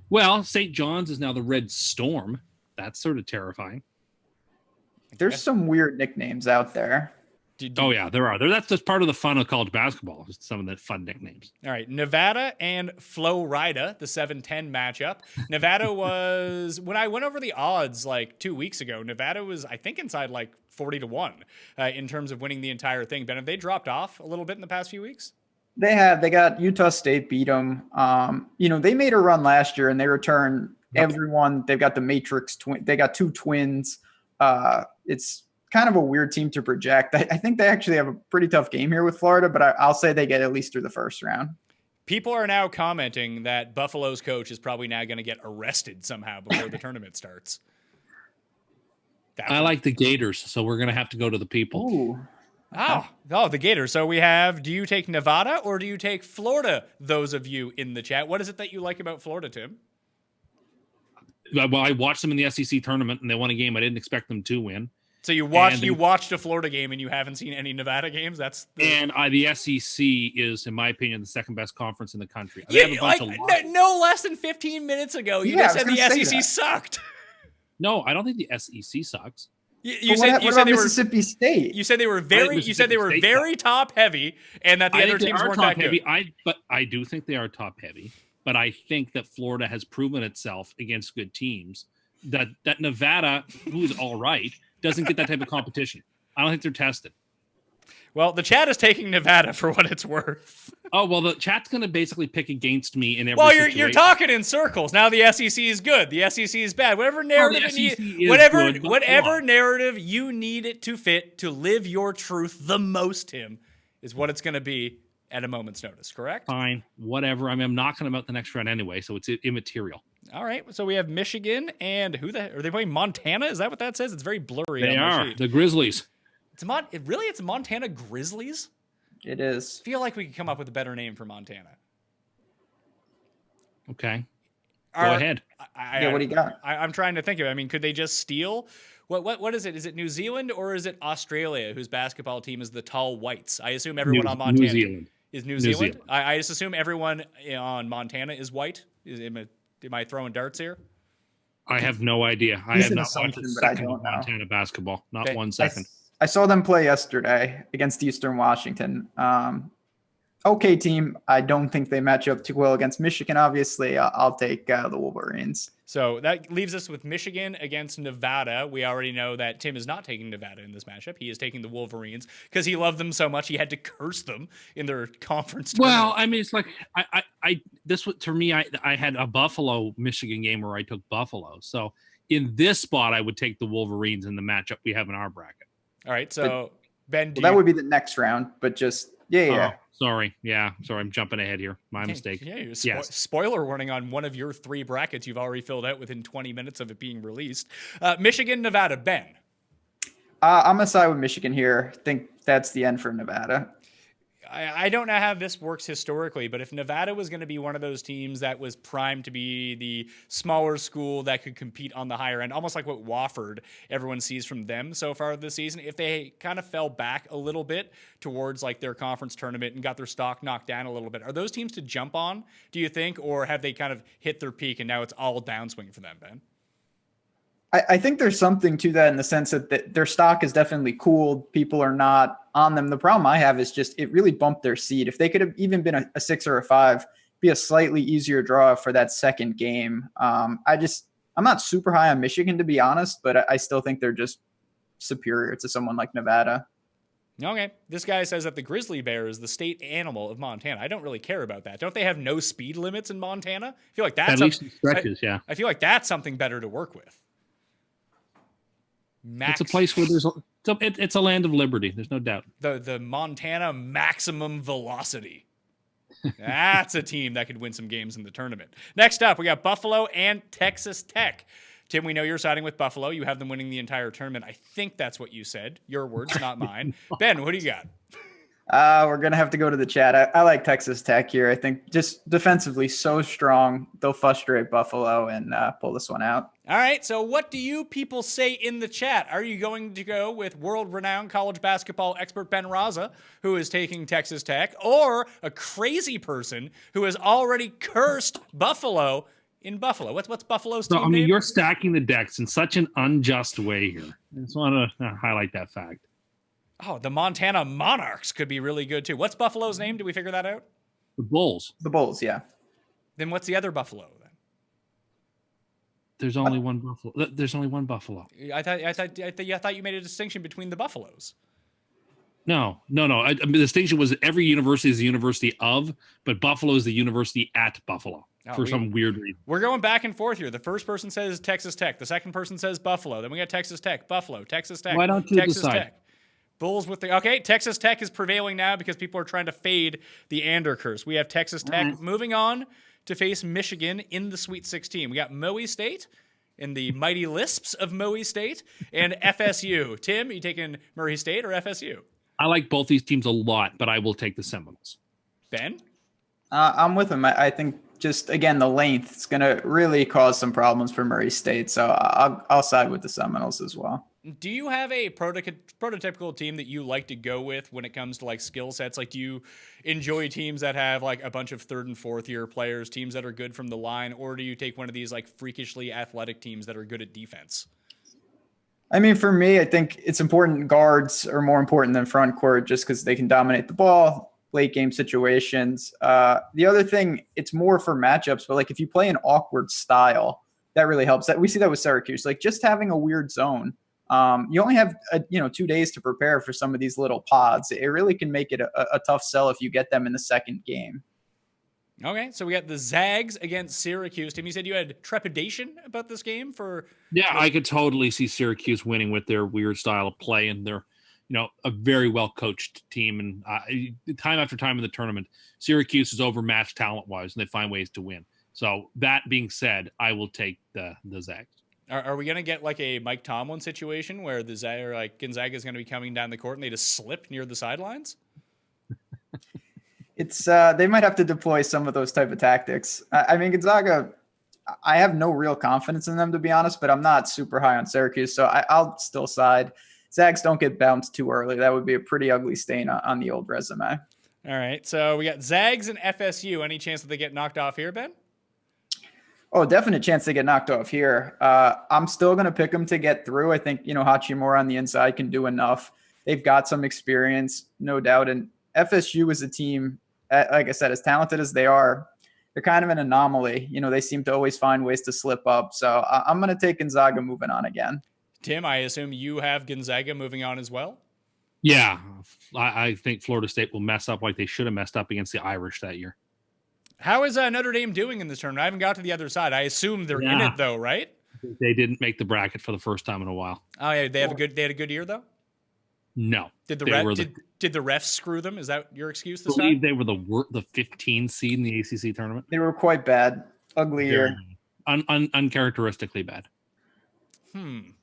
Well, St. John's is now the Red Storm. That's sort of terrifying. There's some weird nicknames out there. Oh, yeah, there are. That's just part of the fun of college basketball, some of the fun nicknames. All right, Nevada and Florida, the 7-10 matchup. Nevada was, when I went over the odds like 2 weeks ago, Nevada was, I think, inside like 40-1 in terms of winning the entire thing. Ben, have they dropped off a little bit in the past few weeks? They have. They got Utah State beat them. They made a run last year and they returned everyone. They've got the Matrix twin. They got two twins. It's kind of a weird team to project. I think they actually have a pretty tough game here with Florida, but I'll say they get at least through the first round. People are now commenting that Buffalo's coach is probably now going to get arrested somehow before the tournament starts. I like the Gators, so we're going to have to go to the people. Ooh. Oh, the Gators. So we have, do you take Nevada or do you take Florida, those of you in the chat? What is it that you like about Florida, Tim? Well, I watched them in the SEC tournament, and they won a game I didn't expect them to win. So you watched a Florida game, and you haven't seen any Nevada games? The SEC is, in my opinion, the second best conference in the country. No less than 15 minutes ago, you just said the SEC sucked. No, I don't think the SEC sucks. You said they were Mississippi State. You said they were very top heavy, and that the other teams weren't that good. But I do think they are top heavy. But I think that Florida has proven itself against good teams. That Nevada, who is all right, doesn't get that type of competition. I don't think they're tested. Well, the chat is taking Nevada for what it's worth. Oh, well, the chat's going to basically pick against me in every situation. You're talking in circles. Now the SEC is good. The SEC is bad. Whatever narrative narrative you need it to fit to live your truth the most, Tim, is what it's going to be at a moment's notice, correct? Fine, whatever. I mean, I'm knocking them out the next round anyway, so it's immaterial. All right, so we have Michigan, and are they playing Montana? Is that what that says? It's very blurry. They are, the Grizzlies. It's Montana Grizzlies? It is. I feel like we could come up with a better name for Montana. Okay. Go ahead. What do you got? I'm trying to think of it. I mean, could they just steal? What is it? Is it New Zealand or is it Australia whose basketball team is the Tall Whites? I assume everyone on Montana is New Zealand. I just assume everyone on Montana is white. Am I throwing darts here? I have no idea. I have not watched a second of Montana basketball. Not 1 second. I saw them play yesterday against Eastern Washington. Okay team. I don't think they match up too well against Michigan, obviously. I'll take the Wolverines. So that leaves us with Michigan against Nevada. We already know that Tim is not taking Nevada in this matchup. He is taking the Wolverines because he loved them so much he had to curse them in their conference tournament. Well, I mean, it's like I had a Buffalo Michigan game where I took Buffalo. So in this spot, I would take the Wolverines in the matchup we have in our bracket. All right, so Ben, Well, that would be the next round, but just yeah. Oh, sorry. Yeah, sorry. I'm jumping ahead here. My mistake. Yeah, Yes. spoiler warning on one of your 3 brackets you've already filled out within 20 minutes of it being released. Michigan, Nevada, Ben. I'm gonna side with Michigan here. I think that's the end for Nevada. I don't know how this works historically, but if Nevada was going to be one of those teams that was primed to be the smaller school that could compete on the higher end, almost like what Wofford everyone sees from them so far this season, if they kind of fell back a little bit towards like their conference tournament and got their stock knocked down a little bit, are those teams to jump on, do you think, or have they kind of hit their peak and now it's all downswing for them, Ben? I think there's something to that in the sense that their stock is definitely cooled. People are not on them. The problem I have is just it really bumped their seed. If they could have even been a 6 or a 5, be a slightly easier draw for that second game. I'm not super high on Michigan, to be honest, but I still think they're just superior to someone like Nevada. Okay. This guy says that the grizzly bear is the state animal of Montana. I don't really care about that. Don't they have no speed limits in Montana? I feel like that's at least in stretches, yeah. I feel like that's something better to work with. It's a place where it's a land of liberty. There's no doubt. The Montana maximum velocity. That's a team that could win some games in the tournament. Next up, we got Buffalo and Texas Tech. Tim, we know you're siding with Buffalo. You have them winning the entire tournament. I think that's what you said. Your words, not mine. Ben, what do you got? We're going to have to go to the chat. I like Texas Tech here. I think just defensively so strong. They'll frustrate Buffalo and pull this one out. All right, so what do you people say in the chat? Are you going to go with world-renowned college basketball expert Ben Rasa, who is taking Texas Tech, or a crazy person who has already cursed Buffalo in Buffalo? What's Buffalo's team name? You're stacking the decks in such an unjust way here. I just want to highlight that fact. Oh, the Montana Monarchs could be really good, too. What's Buffalo's name? Did we figure that out? The Bulls. The Bulls, yeah. Then what's the other Buffalo, then? There's only one Buffalo. There's only one Buffalo. I thought you made a distinction between the Buffaloes. No. The distinction was every university is the university of, but Buffalo is the university at Buffalo for some weird reason. We're going back and forth here. The first person says Texas Tech. The second person says Buffalo. Then we got Texas Tech, Buffalo, Texas Tech. Why don't you Texas decide? Tech. Bulls with the okay. Texas Tech is prevailing now because people are trying to fade the Ander curse. We have Texas Tech moving on to face Michigan in the Sweet 16. We got Moe State in the mighty lisps of Moe State and FSU. Tim, you taking Murray State or FSU? I like both these teams a lot, but I will take the Seminoles. Ben? I'm with him. I think just, again, the length is going to really cause some problems for Murray State. So I'll side with the Seminoles as well. Do you have a prototypical team that you like to go with when it comes to like skill sets? Like, do you enjoy teams that have like a bunch of 3rd and 4th year players, teams that are good from the line, or do you take one of these like freakishly athletic teams that are good at defense? I mean, for me, I think it's important. Guards are more important than front court just because they can dominate the ball, late game situations. The other thing, it's more for matchups, but like if you play an awkward style, that really helps. That we see that with Syracuse, like just having a weird zone. You only have 2 days to prepare for some of these little pods. It really can make it a tough sell if you get them in the second game. Okay, so we got the Zags against Syracuse. Tim, you said you had trepidation about this game I could totally see Syracuse winning with their weird style of play, and they're a very well coached team. And time after time in the tournament, Syracuse is overmatched talent wise, and they find ways to win. So that being said, I will take the Zags. Are we going to get like a Mike Tomlin situation where Gonzaga is going to be coming down the court and they just slip near the sidelines? It's they might have to deploy some of those type of tactics. I mean, Gonzaga, I have no real confidence in them, to be honest, but I'm not super high on Syracuse, so I'll still side. Zags don't get bounced too early. That would be a pretty ugly stain on the old resume. All right, so we got Zags and FSU. Any chance that they get knocked off here, Ben? Oh, definite chance they get knocked off here. I'm still going to pick them to get through. I think, Hachimura on the inside can do enough. They've got some experience, no doubt. And FSU is a team, like I said, as talented as they are, they're kind of an anomaly. They seem to always find ways to slip up. So I'm going to take Gonzaga moving on again. Tim, I assume you have Gonzaga moving on as well? Yeah, I think Florida State will mess up like they should have messed up against the Irish that year. How is Notre Dame doing in this tournament? I haven't got to the other side. I assume they're in it, though, right? They didn't make the bracket for the first time in a while. Oh yeah, they had a good year though. No. Did the refs screw them? Is that your excuse this I believe time? they were the 15 seed in the ACC tournament. They were quite bad. Ugly year. Uncharacteristically bad.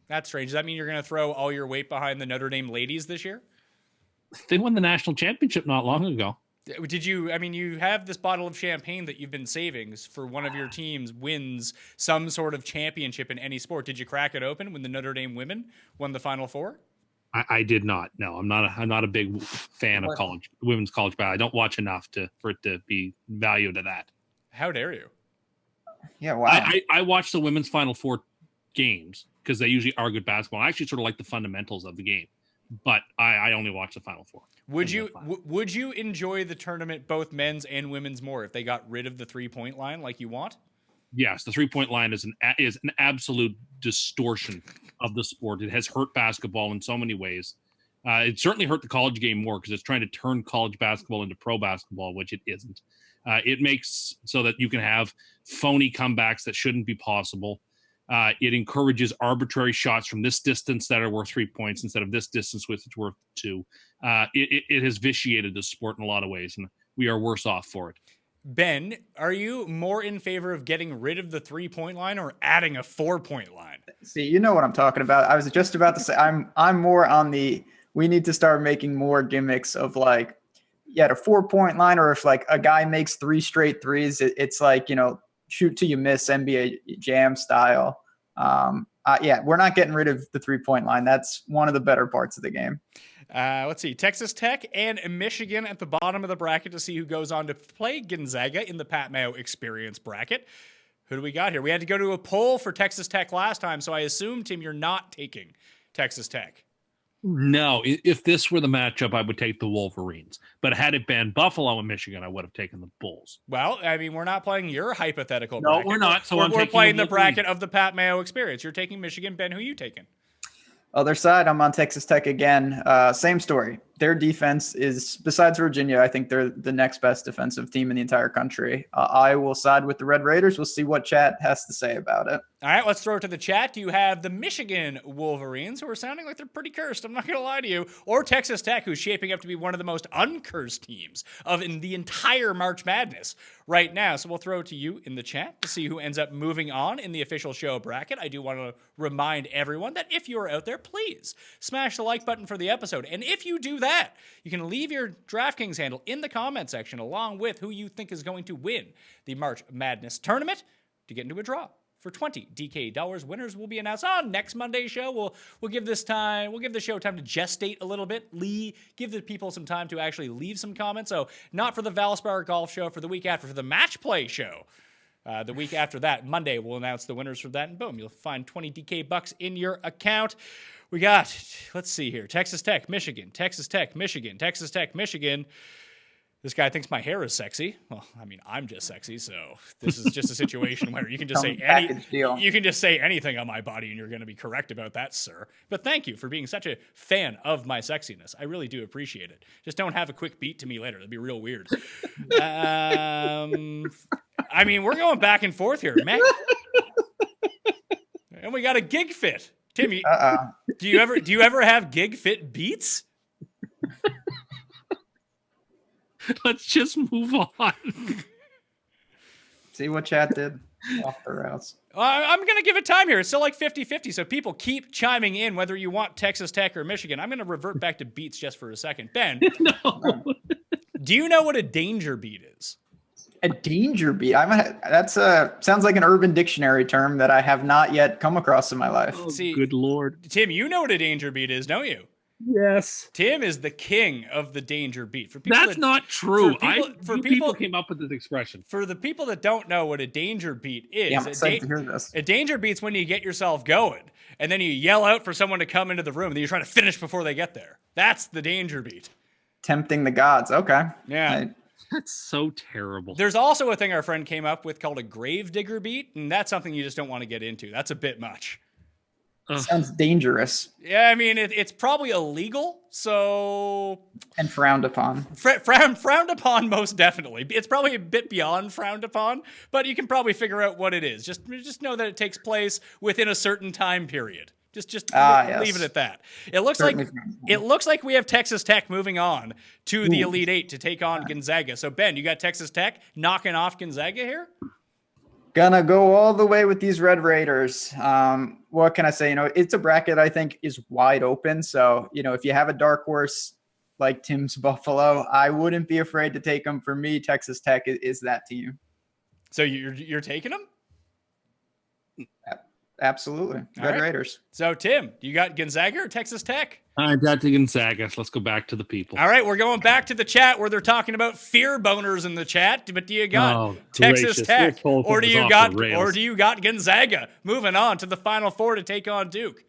That's strange. Does that mean you're going to throw all your weight behind the Notre Dame ladies this year? They won the national championship not long ago. Did you? I mean, you have this bottle of champagne that you've been saving for one of your teams wins some sort of championship in any sport. Did you crack it open when the Notre Dame women won the Final Four? I did not. No, I'm not a big fan of women's college basketball. I don't watch enough for it to be valued at that. How dare you? Yeah, wow. I watch the women's Final Four games because they usually are good basketball. I actually sort of like the fundamentals of the game, but I only watch the Final Four. Would you enjoy the tournament, both men's and women's, more if they got rid of the 3-point line like you want? Yes, the 3-point line is an absolute distortion of the sport. It has hurt basketball in so many ways. It certainly hurt the college game more because it's trying to turn college basketball into pro basketball, which it isn't. It makes so that you can have phony comebacks that shouldn't be possible. It encourages arbitrary shots from this distance that are worth 3 points instead of this distance which is worth 2. It has vitiated the sport in a lot of ways, and we are worse off for it. Ben, are you more in favor of getting rid of the 3-point line or adding a 4-point line? See, you know what I'm talking about. I was just about to say I'm more on the we need to start making more gimmicks of like, yeah, the 4-point line, or if like a guy makes 3 straight threes, it's like, shoot till you miss NBA Jam style. Yeah, we're not getting rid of the 3-point line. That's one of the better parts of the game. Let's see. Texas Tech and Michigan at the bottom of the bracket to see who goes on to play Gonzaga in the Pat Mayo Experience bracket. Who do we got here? We had to go to a poll for Texas Tech last time, so I assume, Tim, you're not taking Texas Tech. No, if this were the matchup, I would take the Wolverines. But had it been Buffalo and Michigan, I would have taken the Bulls. Well, I mean, we're not playing your hypothetical bracket. No, we're not. So we're playing the bracket of the Pat Mayo Experience. You're taking Michigan. Ben, who are you taking? Other side, I'm on Texas Tech again. Same story. Their defense is, besides Virginia, I think they're the next best defensive team in the entire country. I will side with the Red Raiders. We'll see what chat has to say about it. All right, let's throw it to the chat. Do you have the Michigan Wolverines, who are sounding like they're pretty cursed? I'm not going to lie to you. Or Texas Tech, who's shaping up to be one of the most uncursed teams in the entire March Madness right now. So we'll throw it to you in the chat to see who ends up moving on in the official show bracket. I do want to remind everyone that if you're out there, please smash the like button for the episode. And if you do that, you can leave your DraftKings handle in the comment section along with who you think is going to win the March Madness tournament to get into a draw for $20 DK dollars. Winners will be announced on next Monday's show. We'll give the show time to gestate a little bit. Give the people some time to actually leave some comments. So not for the Valspar Golf Show, for the week after, for the Match Play Show. The week after that, Monday, we'll announce the winners for that, and boom, you'll find 20 DK bucks in your account. We got, let's see here, Texas Tech, Michigan, Texas Tech, Michigan, Texas Tech, Michigan. This guy thinks my hair is sexy. Well, I mean, I'm just sexy, so this is just a situation where you can just say anything on my body, and you're going to be correct about that, sir. But thank you for being such a fan of my sexiness. I really do appreciate it. Just don't have a quick beat to me later. That'd be real weird. I mean, we're going back and forth here, man. And we got a gig fit. Timmy, do you ever have gig fit beats? Let's just move on. See what chat did off the rails. I'm going to give it time here. It's still like 50-50, so people keep chiming in whether you want Texas Tech or Michigan. I'm going to revert back to beats just for a second. Ben, do you know what a danger beat is? A danger beat? Sounds like an Urban Dictionary term that I have not yet come across in my life. Oh, see, good Lord. Tim, you know what a danger beat is, don't you? Yes. Tim is the king of the danger beat. That's not true. People came up with this expression. For the people that don't know what a danger beat is, yeah, I'm excited to hear this. A danger beat's when you get yourself going, and then you yell out for someone to come into the room, and then you're trying to finish before they get there. That's the danger beat. Tempting the gods. Okay. Yeah. That's so terrible. There's also a thing our friend came up with called a grave digger beat, and that's something you just don't want to get into. That's a bit much. Sounds dangerous Yeah, I mean, it's probably illegal, so and frowned upon. frowned upon most definitely. It's probably a bit beyond frowned upon, but you can probably figure out what it is. Just know that it takes place within a certain time period. Just Yes. leave it at that. It looks Certainly like we have Texas Tech moving on to the Elite Eight to take on Gonzaga. So Ben, you got Texas Tech knocking off Gonzaga here? Gonna go all the way with these Red Raiders. What can I say? It's a bracket I think is wide open. So, if you have a dark horse like Tim's Buffalo, I wouldn't be afraid to take them. For me, Texas Tech is that team. So you're taking them? Absolutely. Red Raiders. So Tim, you got Gonzaga or Texas Tech? I got the Gonzaga. Let's go back to the people. All right, we're going back to the chat where they're talking about fear boners in the chat. But do you got Texas Tech or do you got Gonzaga? Moving on to the Final Four to take on Duke.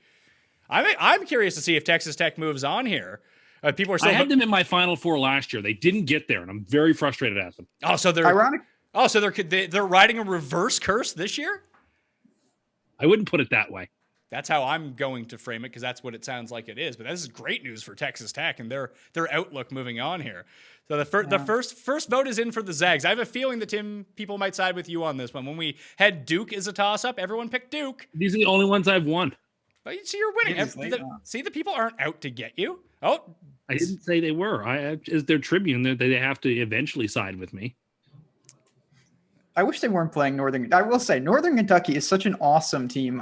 I'm curious to see if Texas Tech moves on here. People are still. I had them in my Final Four last year. They didn't get there, and I'm very frustrated at them. Oh, so they're ironic. Oh, so they're riding a reverse curse this year? I wouldn't put it that way. That's how I'm going to frame it because that's what it sounds like it is. But this is great news for Texas Tech and their outlook moving on here. So the first vote is in for the Zags. I have a feeling that people might side with you on this one. When we had Duke as a toss-up, everyone picked Duke. These are the only ones I've won. But you see, you're winning. The people aren't out to get you. Oh, I didn't say they were. As their Tribune, they have to eventually side with me. I wish they weren't playing Northern. I will say Northern Kentucky is such an awesome team.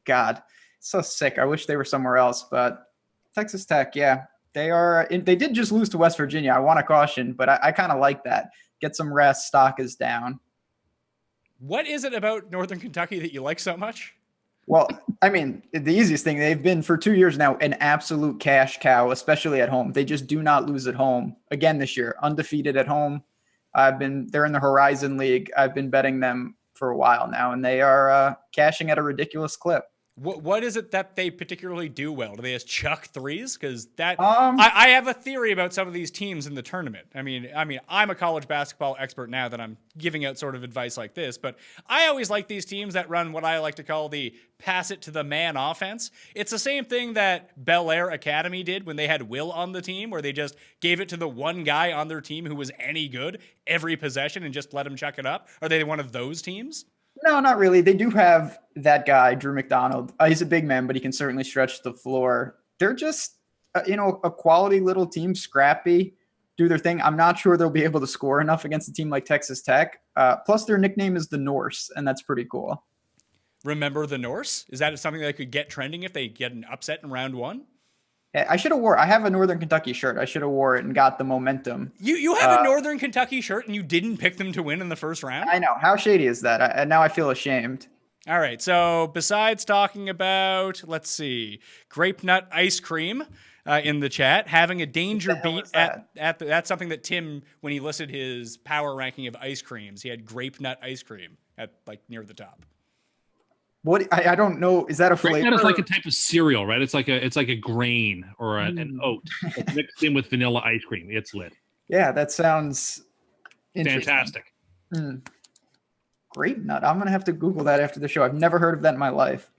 God, it's so sick. I wish they were somewhere else, but Texas Tech, yeah, they are. They did just lose to West Virginia. I want to caution, but I kind of like that. Get some rest. Stock is down. What is it about Northern Kentucky that you like so much? Well, I mean, the easiest thing, they've been for 2 years now an absolute cash cow, especially at home. They just do not lose at home. Again this year, undefeated at home. They're in the Horizon League. I've been betting them for a while now, and they are cashing at a ridiculous clip. What is it that they particularly do well? Do they just chuck threes? Because I have a theory about some of these teams in the tournament. I mean, I'm a college basketball expert now that I'm giving out sort of advice like this, but I always like these teams that run what I like to call the pass it to the man offense. It's the same thing that Bel Air Academy did when they had Will on the team, where they just gave it to the one guy on their team who was any good every possession and just let him chuck it up. Are they one of those teams? No, not really. They do have that guy, Drew McDonald. He's a big man, but he can certainly stretch the floor. They're just, a quality little team, scrappy, do their thing. I'm not sure they'll be able to score enough against a team like Texas Tech. Plus, their nickname is the Norse, and that's pretty cool. Remember the Norse? Is that something that could get trending if they get an upset in round one? I should have I have a Northern Kentucky shirt. I should have wore it and got the momentum. You have a Northern Kentucky shirt and you didn't pick them to win in the first round? I know. How shady is that? And now I feel ashamed. All right. So besides talking about, let's see, grape nut ice cream in the chat, having a danger beat that's something that Tim, when he listed his power ranking of ice creams, he had grape nut ice cream at near the top. What I don't know. Is that a flavor? It's like a type of cereal, right? It's like a grain or an oat. It's mixed in with vanilla ice cream. It's lit. Yeah, that sounds fantastic. Grape nut. I'm gonna have to Google that after the show. I've never heard of that in my life.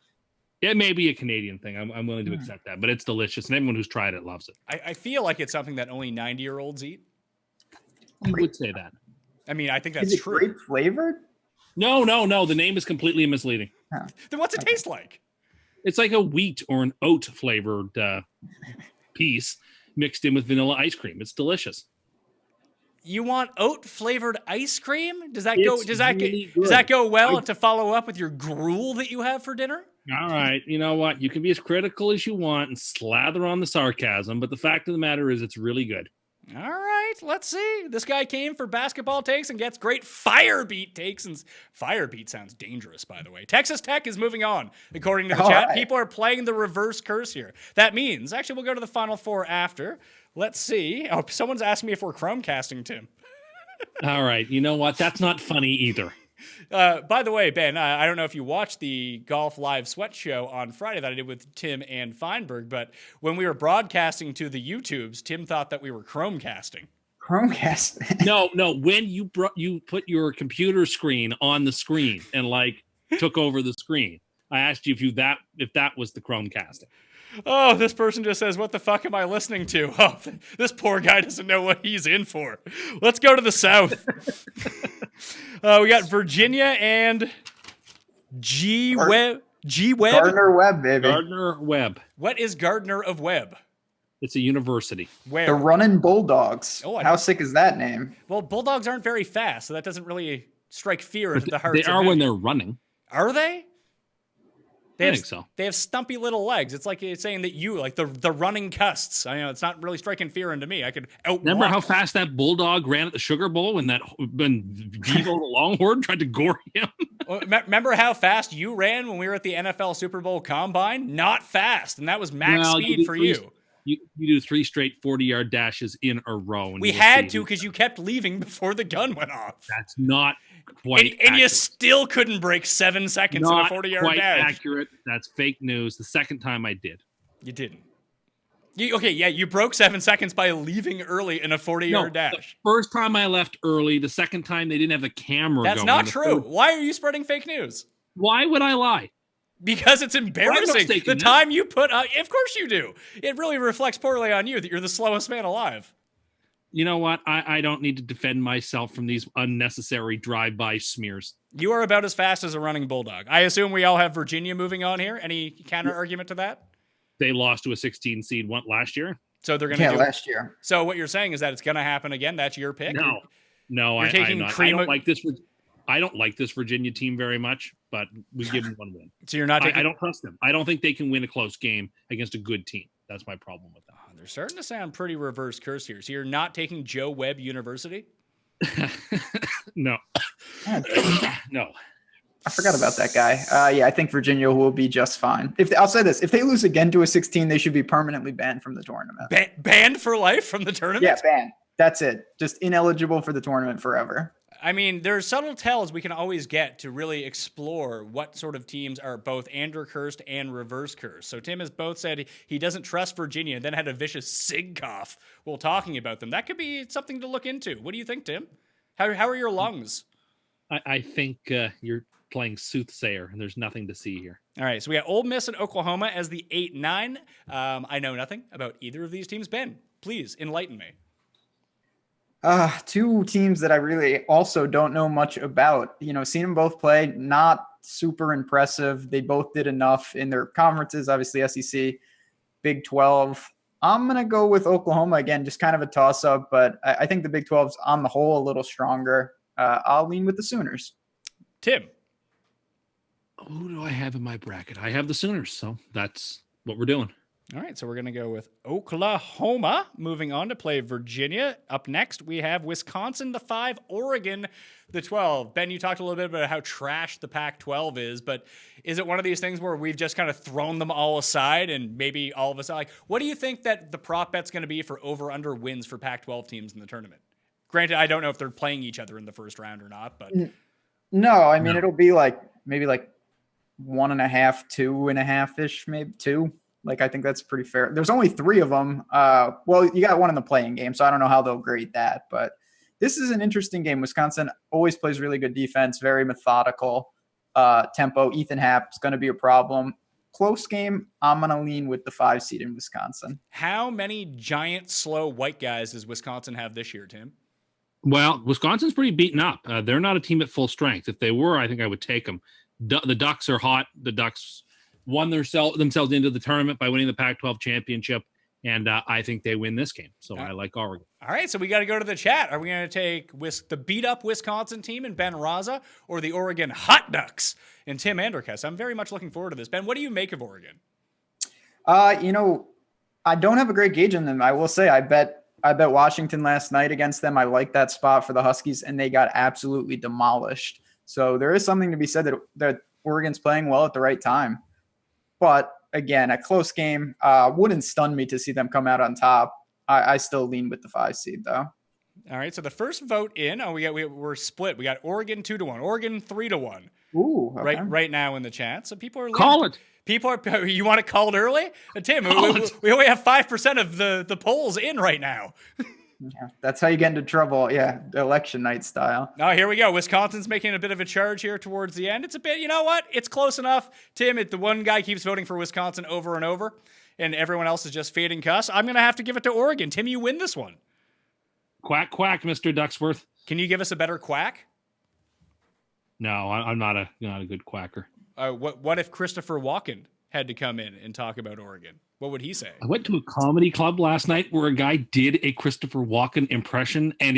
It may be a Canadian thing. I'm willing to accept that, but it's delicious, and everyone who's tried it loves it. I feel like it's something that only 90-year-olds eat. You would say that. I mean, I think that's Is it true. grape flavored? No. The name is completely misleading. Then what's it taste like? It's like a wheat or an oat flavored piece mixed in with vanilla ice cream. It's delicious. You want oat flavored ice cream? Does that go well to follow up with your gruel that you have for dinner? All right. You know what? You can be as critical as you want and slather on the sarcasm, but the fact of the matter is it's really good. All right, let's see. This guy came for basketball takes and gets great fire beat takes. And fire beat sounds dangerous, by the way. Texas Tech is moving on, according to the chat. Right. People are playing the reverse curse here. That means, actually, we'll go to the Final Four after. Let's see. Oh, someone's asking me if we're Chromecasting, Tim. All right. You know what? That's not funny either. By the way, Ben, I don't know if you watched the Golf Live Sweat show on Friday that I did with Tim and Feinberg, but when we were broadcasting to the YouTubes, Tim thought that we were Chromecasting. Chromecasting? No. When you put your computer screen on the screen and took over the screen, I asked you if that was the Chromecasting. Oh, this person just says, what the fuck am I listening to? Oh, this poor guy doesn't know what he's in for. Let's go to the South. We got Virginia and G-Web. G-Web? Gardner Webb, baby. Gardner Webb. What is Gardner of Webb? It's a university. Where? The Running Bulldogs. Oh, How sick is that name? Well, Bulldogs aren't very fast, so that doesn't really strike fear into the hearts They of are many. when they're running. Are they? I think so. They have stumpy little legs. It's like it's saying that you, like the running custs. I know it's not really striking fear into me. I could out. Remember how fast that bulldog ran at the Sugar Bowl when Devo the Longhorn tried to gore him? Remember how fast you ran when we were at the NFL Super Bowl Combine? Not fast, and that was max speed for you. You do 3 straight 40-yard dashes in a row. We had to because you kept leaving before the gun went off. That's not quite and you still couldn't break 7 seconds in a 40-yard dash. Accurate. That's fake news. The second time I did. You didn't. You broke 7 seconds by leaving early in a 40-yard dash. The first time I left early. The second time they didn't have the camera That's going. not true. Why are you spreading fake news? Why would I lie? Because it's embarrassing. Well, the time you put out, of course you do. It really reflects poorly on you that you're the slowest man alive. You know what? I don't need to defend myself from these unnecessary drive-by smears. You are about as fast as a running bulldog. I assume we all have Virginia moving on here. Any counter argument to that? They lost to a 16 seed last year. So they're going to do last year. So what you're saying is that it's going to happen again. That's your pick. No, You're taking I'm not. I don't like this Virginia team very much, but we give them one win. So you're not taking. I don't trust them. I don't think they can win a close game against a good team. That's my problem with them. They're starting to sound pretty reverse curse here. So you're not taking Joe Webb University? No. No. I forgot about that guy. I think Virginia will be just fine. I'll say this: if they lose again to a 16, they should be permanently banned from the tournament. Banned for life from the tournament? Yeah, banned. That's it. Just ineligible for the tournament forever. I mean, there's subtle tells we can always get to really explore what sort of teams are both Andrew cursed and reverse cursed. So Tim has both said he doesn't trust Virginia, and then had a vicious sig cough while talking about them. That could be something to look into. What do you think, Tim? How are your lungs? I think you're playing soothsayer, and there's nothing to see here. All right, so we got Ole Miss and Oklahoma as the 8-9. I know nothing about either of these teams. Ben, please enlighten me. Two teams that I really also don't know much about. Seen them both play, not super impressive. They both did enough in their conferences, obviously SEC, Big 12. I'm going to go with Oklahoma again, just kind of a toss-up, but I think the Big 12's on the whole a little stronger. I'll lean with the Sooners. Tim. Who do I have in my bracket? I have the Sooners, so that's what we're doing. All right, so we're going to go with Oklahoma, moving on to play Virginia. Up next, we have Wisconsin, the 5, Oregon, the 12. Ben, you talked a little bit about how trash the Pac-12 is, but is it one of these things where we've just kind of thrown them all aside and maybe all of us are like, what do you think that the prop bet's going to be for over-under wins for Pac-12 teams in the tournament? Granted, I don't know if they're playing each other in the first round or not, but... No, I mean, it'll be maybe 1.5, 2.5-ish, maybe 2. I think that's pretty fair. There's only 3 of them. Well, you got one in the playing game, so I don't know how they'll grade that. But this is an interesting game. Wisconsin always plays really good defense, very methodical tempo. Ethan Happ's going to be a problem. Close game, I'm going to lean with the 5 seed in Wisconsin. How many giant, slow white guys does Wisconsin have this year, Tim? Well, Wisconsin's pretty beaten up. They're not a team at full strength. If they were, I think I would take them. The Ducks are hot. The Ducks won themselves into the tournament by winning the Pac-12 championship, and I think they win this game. So I like Oregon. All right, so we got to go to the chat. Are we going to take the beat-up Wisconsin team and Ben Rasa, or the Oregon Hot Ducks and Tim Anderkes? I'm very much looking forward to this. Ben, what do you make of Oregon? I don't have a great gauge on them. I will say I bet Washington last night against them. I like that spot for the Huskies, and they got absolutely demolished. So there is something to be said that Oregon's playing well at the right time. But again, a close game wouldn't stun me to see them come out on top. I still lean with the 5 seed, though. All right, so the first vote in, we're split. We got Oregon 2-1, Oregon 3-1. Ooh, okay. Right now in the chat. So people are Call it. You want it called early? Tim, we only have 5% of the polls in right now. Yeah, that's how you get into trouble. Yeah, election night style. Oh, here we go. Wisconsin's making a bit of a charge here towards the end. It's a bit, you know what? It's close enough. Tim, if the one guy keeps voting for Wisconsin over and over, and everyone else is just fading cuss, I'm going to have to give it to Oregon. Tim, you win this one. Quack, quack, Mr. Ducksworth. Can you give us a better quack? No, I'm not a good quacker. What if Christopher Walken had to come in and talk about Oregon? What would he say? I went to a comedy club last night where a guy did a Christopher Walken impression, and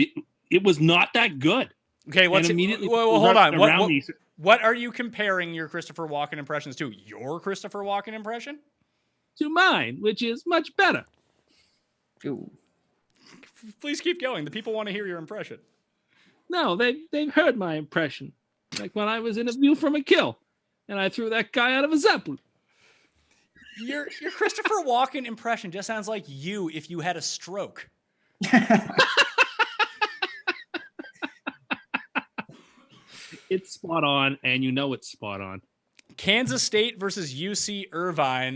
it was not that good. Okay, let's immediately. Well, hold on. What are you comparing your Christopher Walken impressions to? Your Christopher Walken impression? To mine, which is much better. Ooh. Please keep going. The people want to hear your impression. No, they've heard my impression. Like when I was in A View from a Kill, and I threw that guy out of a Zeppelin. Your Christopher Walken impression just sounds like you if you had a stroke. It's spot on, and you know it's spot on. Kansas State versus UC Irvine.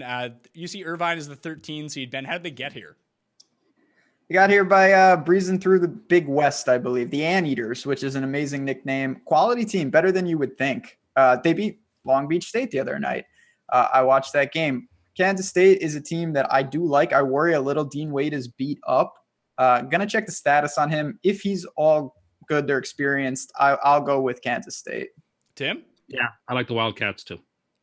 UC Irvine is the 13 seed. Ben, how did they get here? We got here by breezing through the Big West, I believe. The Anteaters, which is an amazing nickname. Quality team, better than you would think. They beat Long Beach State the other night. I watched that game. Kansas State is a team that I do like. I worry a little Dean Wade is beat up. Gonna check the status on him. If he's all good, they're experienced, I'll go with Kansas State. Tim? Yeah, I like the Wildcats too.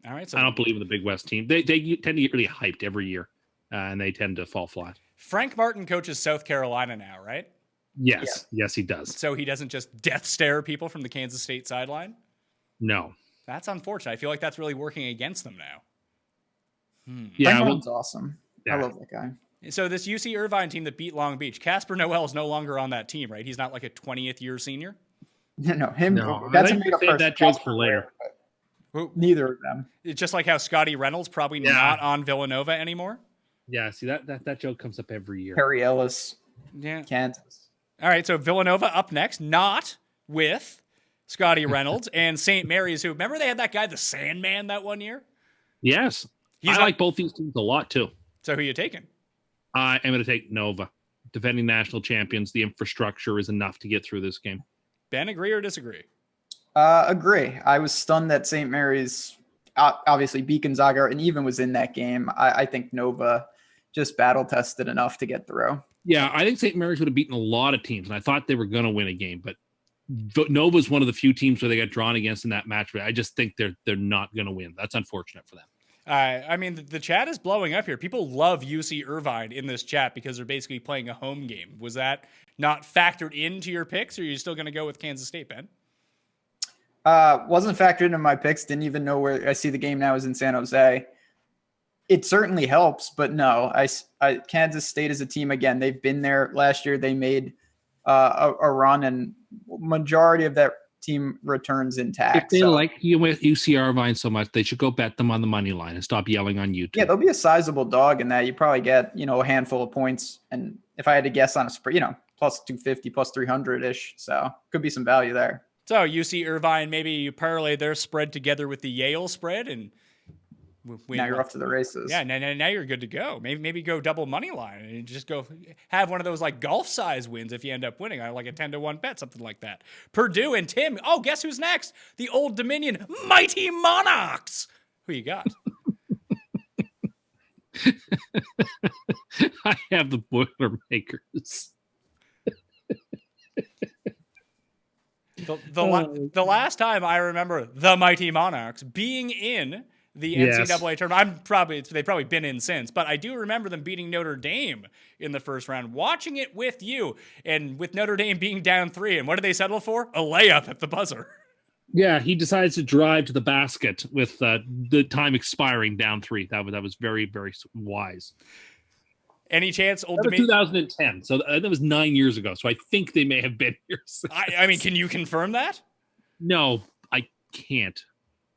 All right. So I don't believe in the Big West team. They tend to get really hyped every year, and they tend to fall flat. Frank Martin coaches South Carolina now, right? Yes, yes, he does. So he doesn't just death stare people from the Kansas State sideline? No. That's unfortunate. I feel like that's really working against them now. Yeah, Frank Martin's awesome. Yeah. I love that guy. So this UC Irvine team that beat Long Beach, Casper Noel is no longer on that team, right? He's not like a 20th year senior? No, him. No, That's I a think made up save person. that joke for later. Neither of them. It's just like how Scotty Reynolds probably not on Villanova anymore. Yeah, see that joke comes up every year. Perry Ellis, Yeah. Kansas. All right, so Villanova up next, not with Scotty Reynolds and St. Mary's, who, remember they had that guy, the Sandman, that one year? Yes, He's I like both these teams a lot too. So who are you taking? I am going to take Nova, defending national champions. The infrastructure is enough to get through this game. Ben, agree or disagree? Agree. I was stunned that St. Mary's obviously beat Gonzaga and even was in that game. I think Nova just battle tested enough to get through. Yeah, I think St. Mary's would have beaten a lot of teams, and I thought they were going to win a game, but Nova's one of the few teams where they got drawn against in that match. But I just think they're not going to win. That's unfortunate for them. I mean, the chat is blowing up here. People love UC Irvine in this chat because they're basically playing a home game. Was that not factored into your picks, or are you still going to go with Kansas State, Ben? Wasn't factored into my picks. Didn't even know where I see the game now is in San Jose. It certainly helps, but no, Kansas State is a team. Again, they've been there last year. They made a run, and majority of that team returns intact. If they like you with UC Irvine so much, they should go bet them on the money line and stop yelling on YouTube. Yeah, there'll be a sizable dog in that. You probably get, a handful of points. And if I had to guess on a spread, plus 250, plus 300-ish. So could be some value there. So UC Irvine, maybe you parlay their spread together with the Yale spread, and now you're off to the races. Yeah, now you're good to go. Maybe go double money line and just go have one of those like golf size wins if you end up winning, like a 10-1 bet, something like that. Purdue and Tim. Oh, guess who's next? The Old Dominion Mighty Monarchs. Who you got? I have the Boilermakers. The last time I remember the Mighty Monarchs being in the NCAA tournament, they've probably been in since, but I do remember them beating Notre Dame in the first round, watching it with you, and with Notre Dame being down 3. And what did they settle for? A layup at the buzzer. Yeah, he decides to drive to the basket with the time expiring down 3. That was very, very wise. Any chance Old That was Dominion? 2010, so that was 9 years ago. So I think they may have been here. I mean, can you confirm that? No, I can't.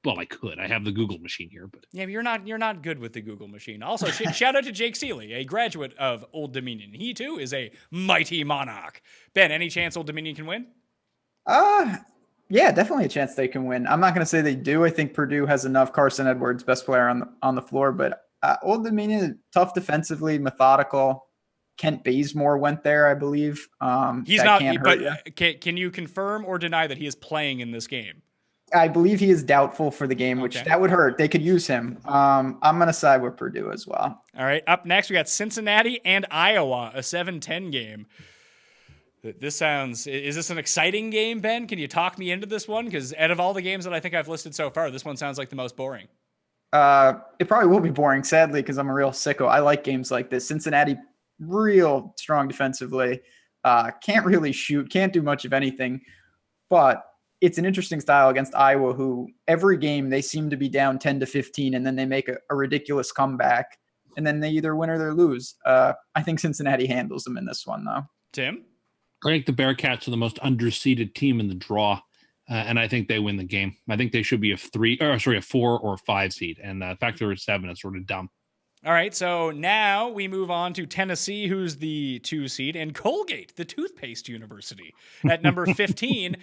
Well, I could. I have the Google machine here, but Yeah, but you're not good with the Google machine. Also, shout out to Jake Seeley, a graduate of Old Dominion. He too is a mighty monarch. Ben, any chance Old Dominion can win? Yeah, definitely a chance they can win. I'm not going to say they do. I think Purdue has enough. Carson Edwards, best player on the floor, but Old Dominion, tough defensively, methodical, Kent Bazemore went there, I believe. He's that not, can't hurt but you. can you confirm or deny that he is playing in this game? I believe he is doubtful for the game, which Okay. that would hurt. They could use him. I'm going to side with Purdue as well. All right. Up next, we got Cincinnati and Iowa, a 7-10 game. Is this an exciting game, Ben? Can you talk me into this one? Because out of all the games that I think I've listed so far, this one sounds like the most boring. It probably will be boring, sadly, because I'm a real sicko. I like games like this. Cincinnati, real strong defensively. Can't really shoot, can't do much of anything. But it's an interesting style against Iowa, who every game they seem to be down 10-15, and then they make a ridiculous comeback, and then they either win or they lose. I think Cincinnati handles them in this one, though. Tim? I think the Bearcats are the most underseeded team in the draw, and I think they win the game. I think they should be a 4 or 5 seed, and the fact they're a 7 is sort of dumb. All right, so now we move on to Tennessee, who's the 2 seed, and Colgate, the toothpaste university, at number 15.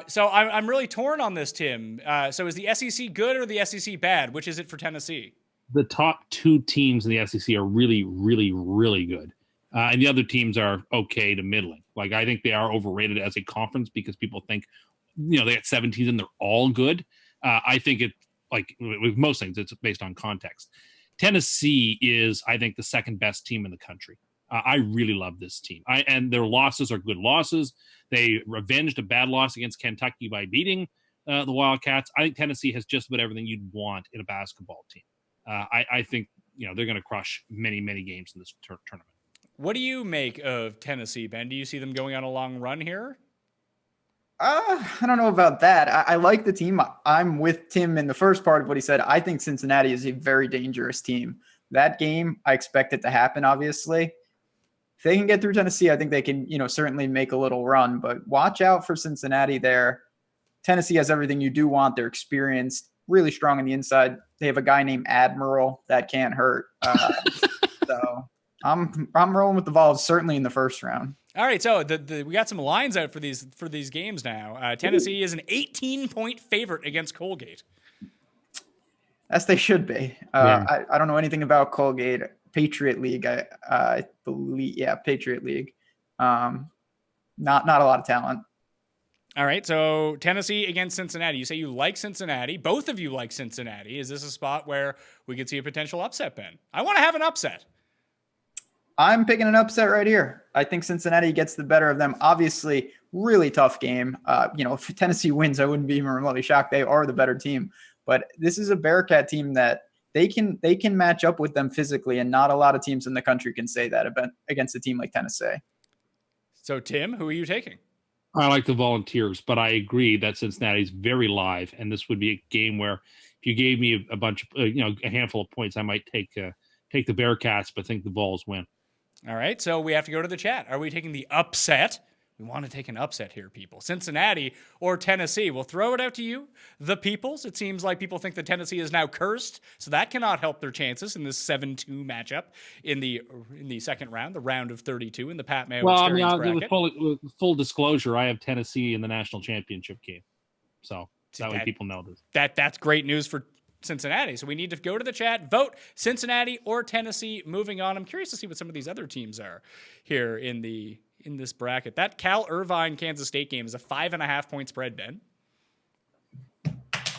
So I'm really torn on this, Tim. So is the SEC good or the SEC bad? Which is it for Tennessee? The top 2 teams in the SEC are really, really, really good. And the other teams are okay to middling. Like, I think they are overrated as a conference because people think, they got 7 teams and they're all good. I think it, like with most things, it's based on context. Tennessee is, I think, the second best team in the country. I really love this team. And their losses are good losses. They revenged a bad loss against Kentucky by beating the Wildcats. I think Tennessee has just about everything you'd want in a basketball team. I think they're going to crush many, many games in this tournament. What do you make of Tennessee, Ben? Do you see them going on a long run here? I don't know about that. I like the team. I'm with Tim in the first part of what he said. I think Cincinnati is a very dangerous team. That game, I expect it to happen, obviously. If they can get through Tennessee, I think they can, certainly make a little run. But watch out for Cincinnati there. Tennessee has everything you do want. They're experienced, really strong on the inside. They have a guy named Admiral that can't hurt. So I'm rolling with the Vols, certainly in the first round. All right, so we got some lines out for these games now. Tennessee is an 18-point favorite against Colgate. As they should be. I don't know anything about Colgate. Patriot League, I believe. Yeah, Patriot League. Not a lot of talent. All right, so Tennessee against Cincinnati. You say you like Cincinnati. Both of you like Cincinnati. Is this a spot where we could see a potential upset, Ben? I want to have an upset. I'm picking an upset right here. I think Cincinnati gets the better of them. Obviously, really tough game. If Tennessee wins, I wouldn't be even remotely shocked. They are the better team. But this is a Bearcat team that they can match up with them physically, and not a lot of teams in the country can say that against a team like Tennessee. So, Tim, who are you taking? I like the Volunteers, but I agree that Cincinnati's very live, and this would be a game where if you gave me a bunch of, a handful of points, I might take the Bearcats, but think the Vols win. All right, so we have to go to the chat. Are we taking the upset? We want to take an upset here, people. Cincinnati or Tennessee? We'll throw it out to you, the peoples. It seems like people think that Tennessee is now cursed, so that cannot help their chances in this 7-2 matchup in the second round, the round of 32 in the Pat Mayo Experience bracket. With full disclosure, I have Tennessee in the national championship game, so that way people know this. That's great news for Cincinnati. So we need to go to the chat, vote Cincinnati or Tennessee. Moving on, I'm curious to see what some of these other teams are here in this bracket. That Cal Irvine Kansas State game is a 5.5 point spread, Ben.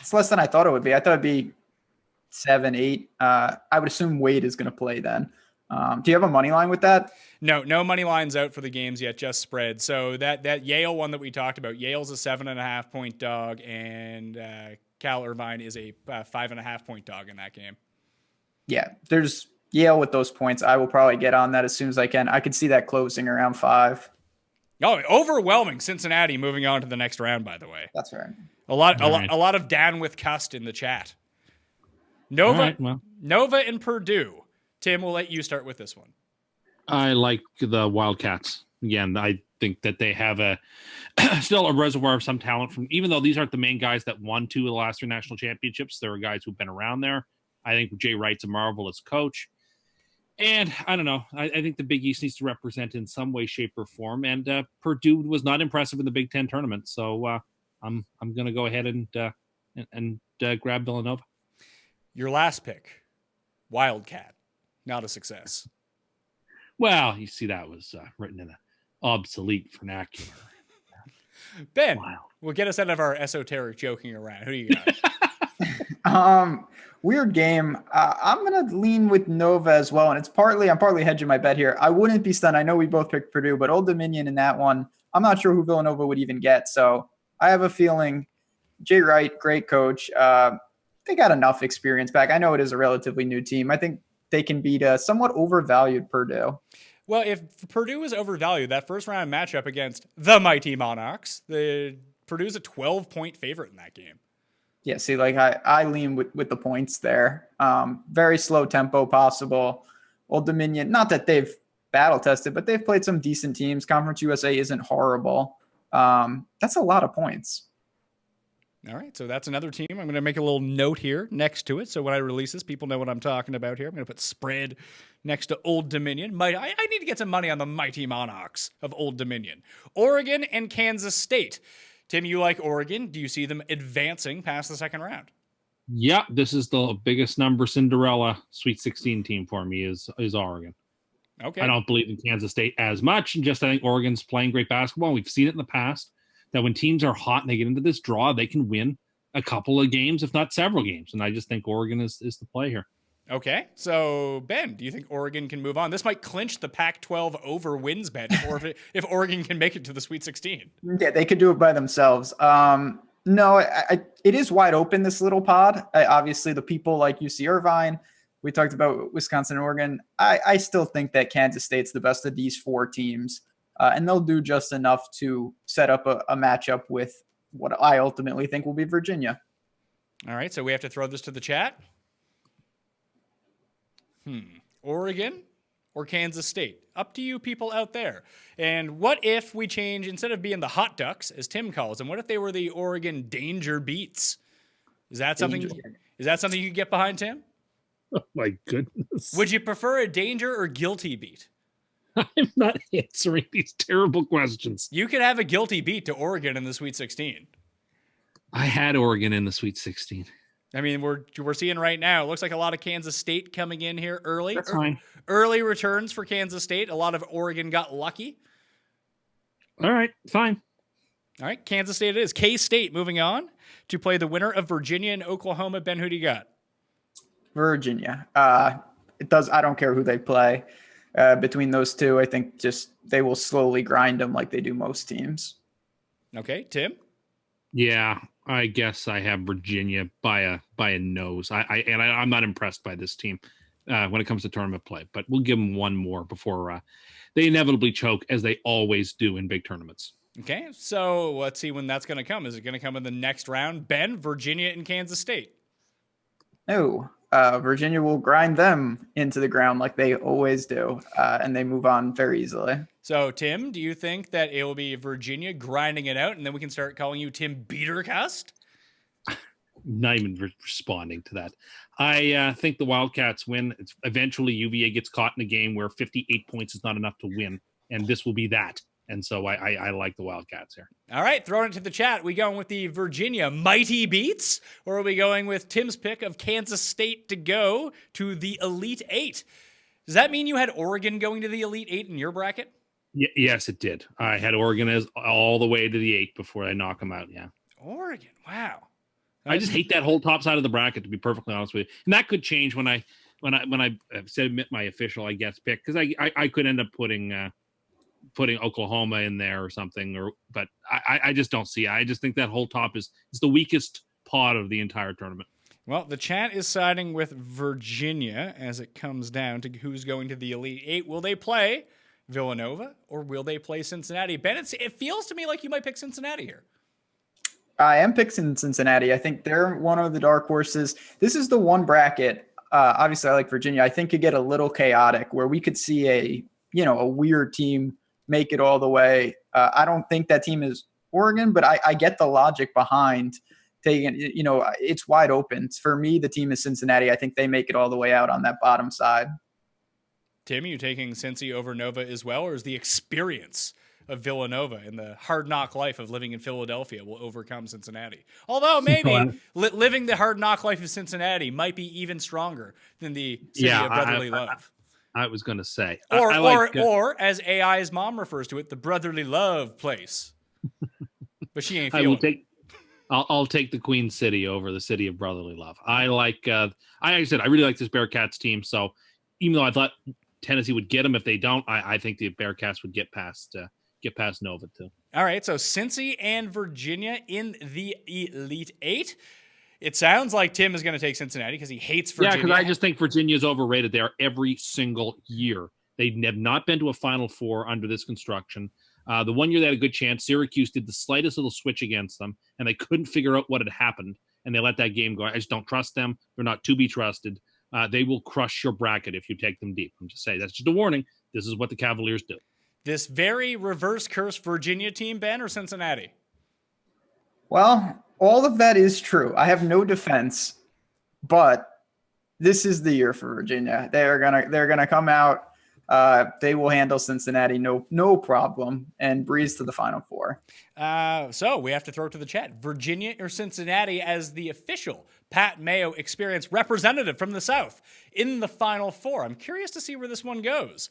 It's less than I thought it would be. I thought it'd be 7, 8. I would assume Wade is going to play then. Do you have a money line with that? No money lines out for the games yet, just spread. So that Yale one that we talked about, Yale's a 7.5 point dog, and Cal Irvine is a 5.5 point dog in that game. Yeah, there's Yale with those points. I will probably get on that as soon as I can. I could see that closing around 5. Oh, overwhelming Cincinnati moving on to the next round, by the way. That's right. A lot of down with Cust in the chat. Nova and Purdue. Tim, we'll let you start with this one. I like the Wildcats. Again, I think that they have still a reservoir of some talent from, even though these aren't the main guys that won 2 of the last 3 national championships, there are guys who've been around there. I think Jay Wright's a marvelous coach. And I don't know. I think the Big East needs to represent in some way, shape, or form. And Purdue was not impressive in the Big Ten tournament. So I'm going to go ahead and grab Villanova. Your last pick, Wildcat. Not a success. Well, you see, that was written in an obsolete vernacular. Ben, Wow. will get us out of our esoteric joking around. Who do you got? Weird game. I'm gonna lean with Nova as well, and I'm partly hedging my bet here. I wouldn't be stunned. I know we both picked Purdue, but Old Dominion in that one, I'm not sure who Villanova would even get. So I have a feeling Jay Wright, great coach. They got enough experience back. I know it is a relatively new team. I think they can beat a somewhat overvalued Purdue. Well, if Purdue is overvalued, that first round matchup against the mighty Monarchs, Purdue's a 12-point favorite in that game. Yeah, see, like I lean with the points there. Very slow tempo possible. Old Dominion, not that they've battle tested, but they've played some decent teams. Conference USA isn't horrible. That's a lot of points. All right, so that's another team. I'm going to make a little note here next to it, so when I release this, people know what I'm talking about here. I'm going to put spread next to Old Dominion. I need to get some money on the mighty Monarchs of Old Dominion. Oregon and Kansas State. Tim, you like Oregon. Do you see them advancing past the second round? Yeah, this is the biggest number Cinderella Sweet 16 team for me is Oregon. Okay. I don't believe in Kansas State as much. Just I think Oregon's playing great basketball. We've seen it in the past that when teams are hot and they get into this draw, they can win a couple of games, if not several games. And I just think Oregon is the play here. Okay. So, Ben, do you think Oregon can move on? This might clinch the Pac-12 over wins bet if Oregon can make it to the Sweet 16. Yeah, they could do it by themselves. No, it is wide open, this little pod. Obviously, the people like UC Irvine, we talked about Wisconsin and Oregon. I still think that Kansas State's the best of these four teams. And they'll do just enough to set up a matchup with what I ultimately think will be Virginia. All right, so we have to throw this to the chat. Oregon or Kansas State? Up to you people out there. And what if we change, instead of being the Hot Ducks, as Tim calls them, what if they were the Oregon Danger Beats? Is that something you could get behind, Tim? Oh, my goodness. Would you prefer a danger or guilty beat? I'm not answering these terrible questions. You could have a guilty beat to Oregon in the Sweet 16. I had Oregon in the Sweet 16. I mean, we're seeing right now, it looks like a lot of Kansas State coming in here early. That's fine. Early returns for Kansas State. A lot of Oregon got lucky. All right, fine. All right, Kansas State it is. K-State moving on to play the winner of Virginia and Oklahoma. Ben, who do you got? Virginia. I don't care who they play. Between those two, I think just they will slowly grind them like they do most teams. Okay, Tim? Yeah, I guess I have Virginia by a nose. I'm not impressed by this team when it comes to tournament play, but we'll give them one more before they inevitably choke, as they always do in big tournaments. Okay, so let's see when that's going to come. Is it going to come in the next round? Ben, Virginia, and Kansas State. No, Virginia will grind them into the ground like they always do, and they move on very easily. So, Tim, do you think that it will be Virginia grinding it out, and then we can start calling you Tim Beatercust? Not even responding to that. I think the Wildcats win. Eventually, UVA gets caught in a game where 58 points is not enough to win, and this will be that. And so I like the Wildcats here. All right, throwing it to the chat. We going with the Virginia Mighty Beats, or are we going with Tim's pick of Kansas State to go to the Elite Eight? Does that mean you had Oregon going to the Elite Eight in your bracket? Yes, it did. I had Oregon as all the way to the 8 before I knock them out. Yeah, Oregon. Wow. I just hate that whole top side of the bracket, to be perfectly honest with you. And that could change when I submit my official, I guess, pick, because I could end up putting Oklahoma in there or something, but I just don't see it. I just think that whole top is the weakest pod of the entire tournament. Well, the chat is siding with Virginia as it comes down to who's going to the Elite Eight. Will they play Villanova or will they play Cincinnati? Ben, it feels to me like you might pick Cincinnati here. I am picking Cincinnati. I think they're one of the dark horses. This is the one bracket. Obviously, I like Virginia. I think could get a little chaotic where we could see a weird team make it all the way. I don't think that team is Oregon, but I get the logic behind taking, it's wide open. For me, the team is Cincinnati. I think they make it all the way out on that bottom side. Tim, you taking Cincy over Nova as well, or is the experience of Villanova and the hard knock life of living in Philadelphia will overcome Cincinnati? Although maybe living the hard knock life of Cincinnati might be even stronger than the city of brotherly love. I was going to say. Or as AI's mom refers to it, the brotherly love place. But she ain't feeling it. I'll take the Queen City over the city of brotherly love. I really like this Bearcats team. So even though I thought Tennessee would get them, if they don't, I think the Bearcats would get past Nova too. All right, so Cincy and Virginia in the Elite Eight. It sounds like Tim is going to take Cincinnati because he hates Virginia. Yeah, because I just think Virginia is overrated there every single year. They have not been to a Final Four under this construction. The one year they had a good chance, Syracuse did the slightest little switch against them, and they couldn't figure out what had happened, and they let that game go. I just don't trust them. They're not to be trusted. They will crush your bracket if you take them deep. I'm just saying, that's just a warning. This is what the Cavaliers do. This very reverse curse Virginia team, Ben, or Cincinnati? Well, all of that is true. I have no defense, but this is the year for Virginia. They're gonna come out. They will handle Cincinnati no problem and breeze to the Final Four. So we have to throw it to the chat. Virginia or Cincinnati as the official Pat Mayo Experience representative from the South in the Final Four. I'm curious to see where this one goes.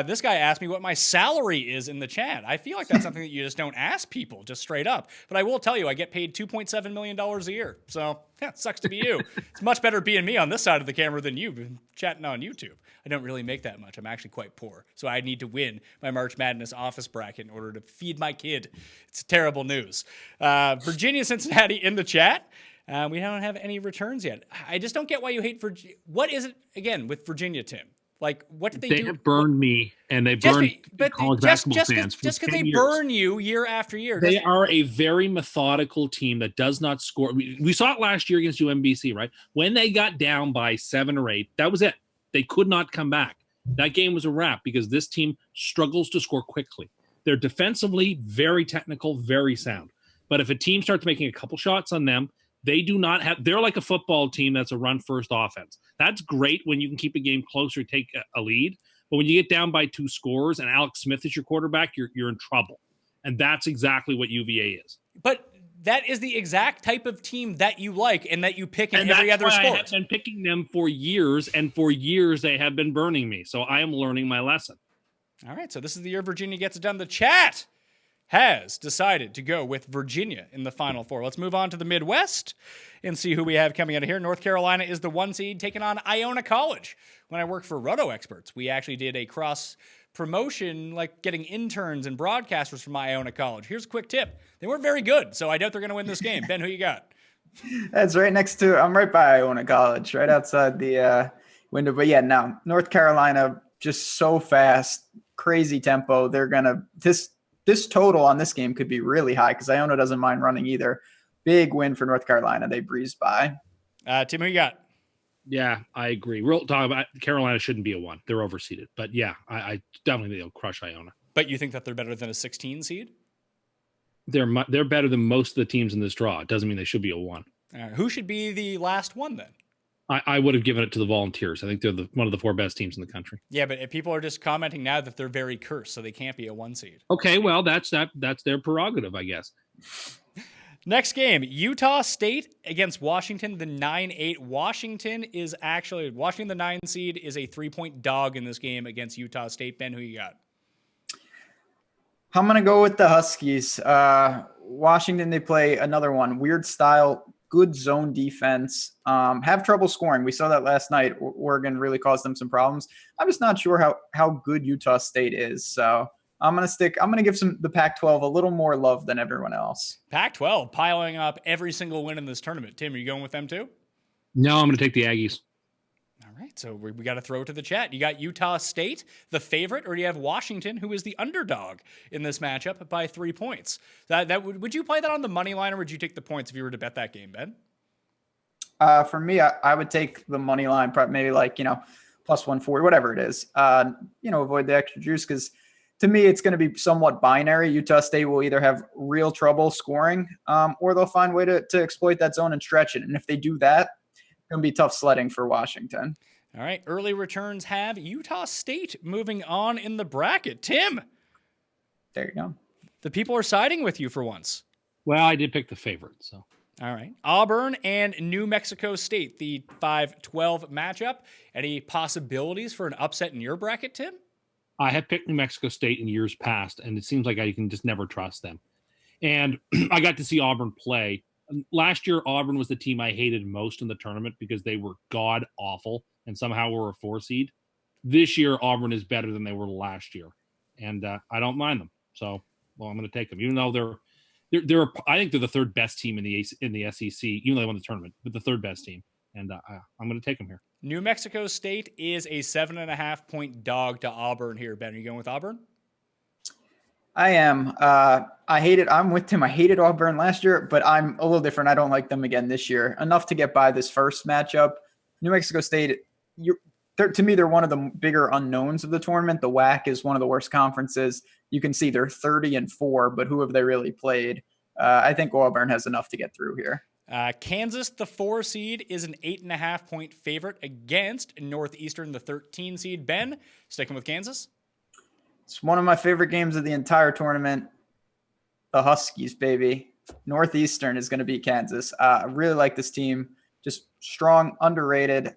This guy asked me what my salary is in the chat. I feel like that's something that you just don't ask people just straight up. But I will tell you, I get paid $2.7 million a year. So yeah, sucks to be you. It's much better being me on this side of the camera than you chatting on YouTube. I don't really make that much. I'm actually quite poor. So I need to win my March Madness office bracket in order to feed my kid. It's terrible news. Virginia, Cincinnati in the chat. We don't have any returns yet. I just don't get why you hate Virginia. What is it, again, with Virginia, Tim? Like, what did they do? They have burned me, and they burned college basketball fans. Just because they burn you year after year. They are a very methodical team that does not score. We saw it last year against UMBC, right? When they got down by 7 or 8, that was it. They could not come back. That game was a wrap because this team struggles to score quickly. They're defensively very technical, very sound. But if a team starts making a couple shots on them, they're like a football team that's a run-first offense. That's great when you can keep a game closer, take a lead. But when you get down by 2 scores and Alex Smith is your quarterback, you're in trouble. And that's exactly what UVA is. But that is the exact type of team that you like and that you pick in every other sport. I have been picking them for years, and for years they have been burning me. So I am learning my lesson. All right, so this is the year Virginia gets it done. The chat has decided to go with Virginia in the Final Four. Let's move on to the Midwest and see who we have coming out of here. North Carolina is the 1 seed taking on Iona College. When I worked for Roto Experts, we actually did a cross promotion, like getting interns and broadcasters from Iona College. Here's a quick tip. They weren't very good, so I doubt they're going to win this game. Ben, who you got? That's right next to, I'm right by Iona College, right outside the window. But yeah, no, North Carolina, just so fast, crazy tempo. They're going to, this total on this game could be really high because Iona doesn't mind running either. Big win for North Carolina. They breezed by. Tim, who you got? Yeah, I agree. We'll talk about Carolina shouldn't be a 1. They're overseeded. But yeah, I definitely think they'll crush Iona. But you think that they're better than a 16 seed? They're better than most of the teams in this draw. It doesn't mean they should be a 1. Who should be the last one then? I would have given it to the Volunteers. I think they're one of the 4 best teams in the country. Yeah, but if people are just commenting now that they're very cursed, so they can't be a 1 seed. Okay, well, that's their prerogative, I guess. Next game, Utah State against Washington, the 9-8. Washington, the 9 seed, is a 3-point dog in this game against Utah State. Ben, who you got? I'm going to go with the Huskies. Washington, they play another one. Weird style, good zone defense, have trouble scoring. We saw that last night. Oregon really caused them some problems. I'm just not sure how good Utah State is. So I'm going to give the Pac-12 a little more love than everyone else. Pac-12 piling up every single win in this tournament. Tim, are you going with them too? No, I'm going to take the Aggies. All right, so we got to throw it to the chat. You got Utah State, the favorite, or do you have Washington, who is the underdog in this matchup by 3 points? Would you play that on the money line, or would you take the points if you were to bet that game, Ben? For me, I would take the money line, maybe plus 140, whatever it is. Avoid the extra juice because to me, it's going to be somewhat binary. Utah State will either have real trouble scoring, or they'll find a way to exploit that zone and stretch it. And if they do that, it's going to be tough sledding for Washington. All right. Early returns have Utah State moving on in the bracket. Tim. There you go. The people are siding with you for once. Well, I did pick the favorite, so. All right. Auburn and New Mexico State, the 5-12 matchup. Any possibilities for an upset in your bracket, Tim? I have picked New Mexico State in years past, and it seems like I can just never trust them. And I got to see Auburn play. Last year, Auburn was the team I hated most in the tournament because they were god awful and somehow were a 4 seed. This year, Auburn is better than they were last year, and I don't mind them. So, well, I'm going to take them, even though they're I think they're the third best team in the SEC, even though they won the tournament, but the third best team, and I'm going to take them here. New Mexico State is a 7.5-point dog to Auburn here. Ben, are you going with Auburn? I am. I'm with Tim. I hated Auburn last year, but I'm a little different. I don't like them again this year. Enough to get by this first matchup. New Mexico State, to me, they're one of the bigger unknowns of the tournament. The WAC is one of the worst conferences. You can see they're 30-4, but who have they really played? I think Auburn has enough to get through here. Kansas, the 4 seed, is an 8.5-point favorite against Northeastern, the 13 seed. Ben, sticking with Kansas? It's one of my favorite games of the entire tournament. The Huskies, baby. Northeastern is going to beat Kansas. I really like this team. Just strong, underrated,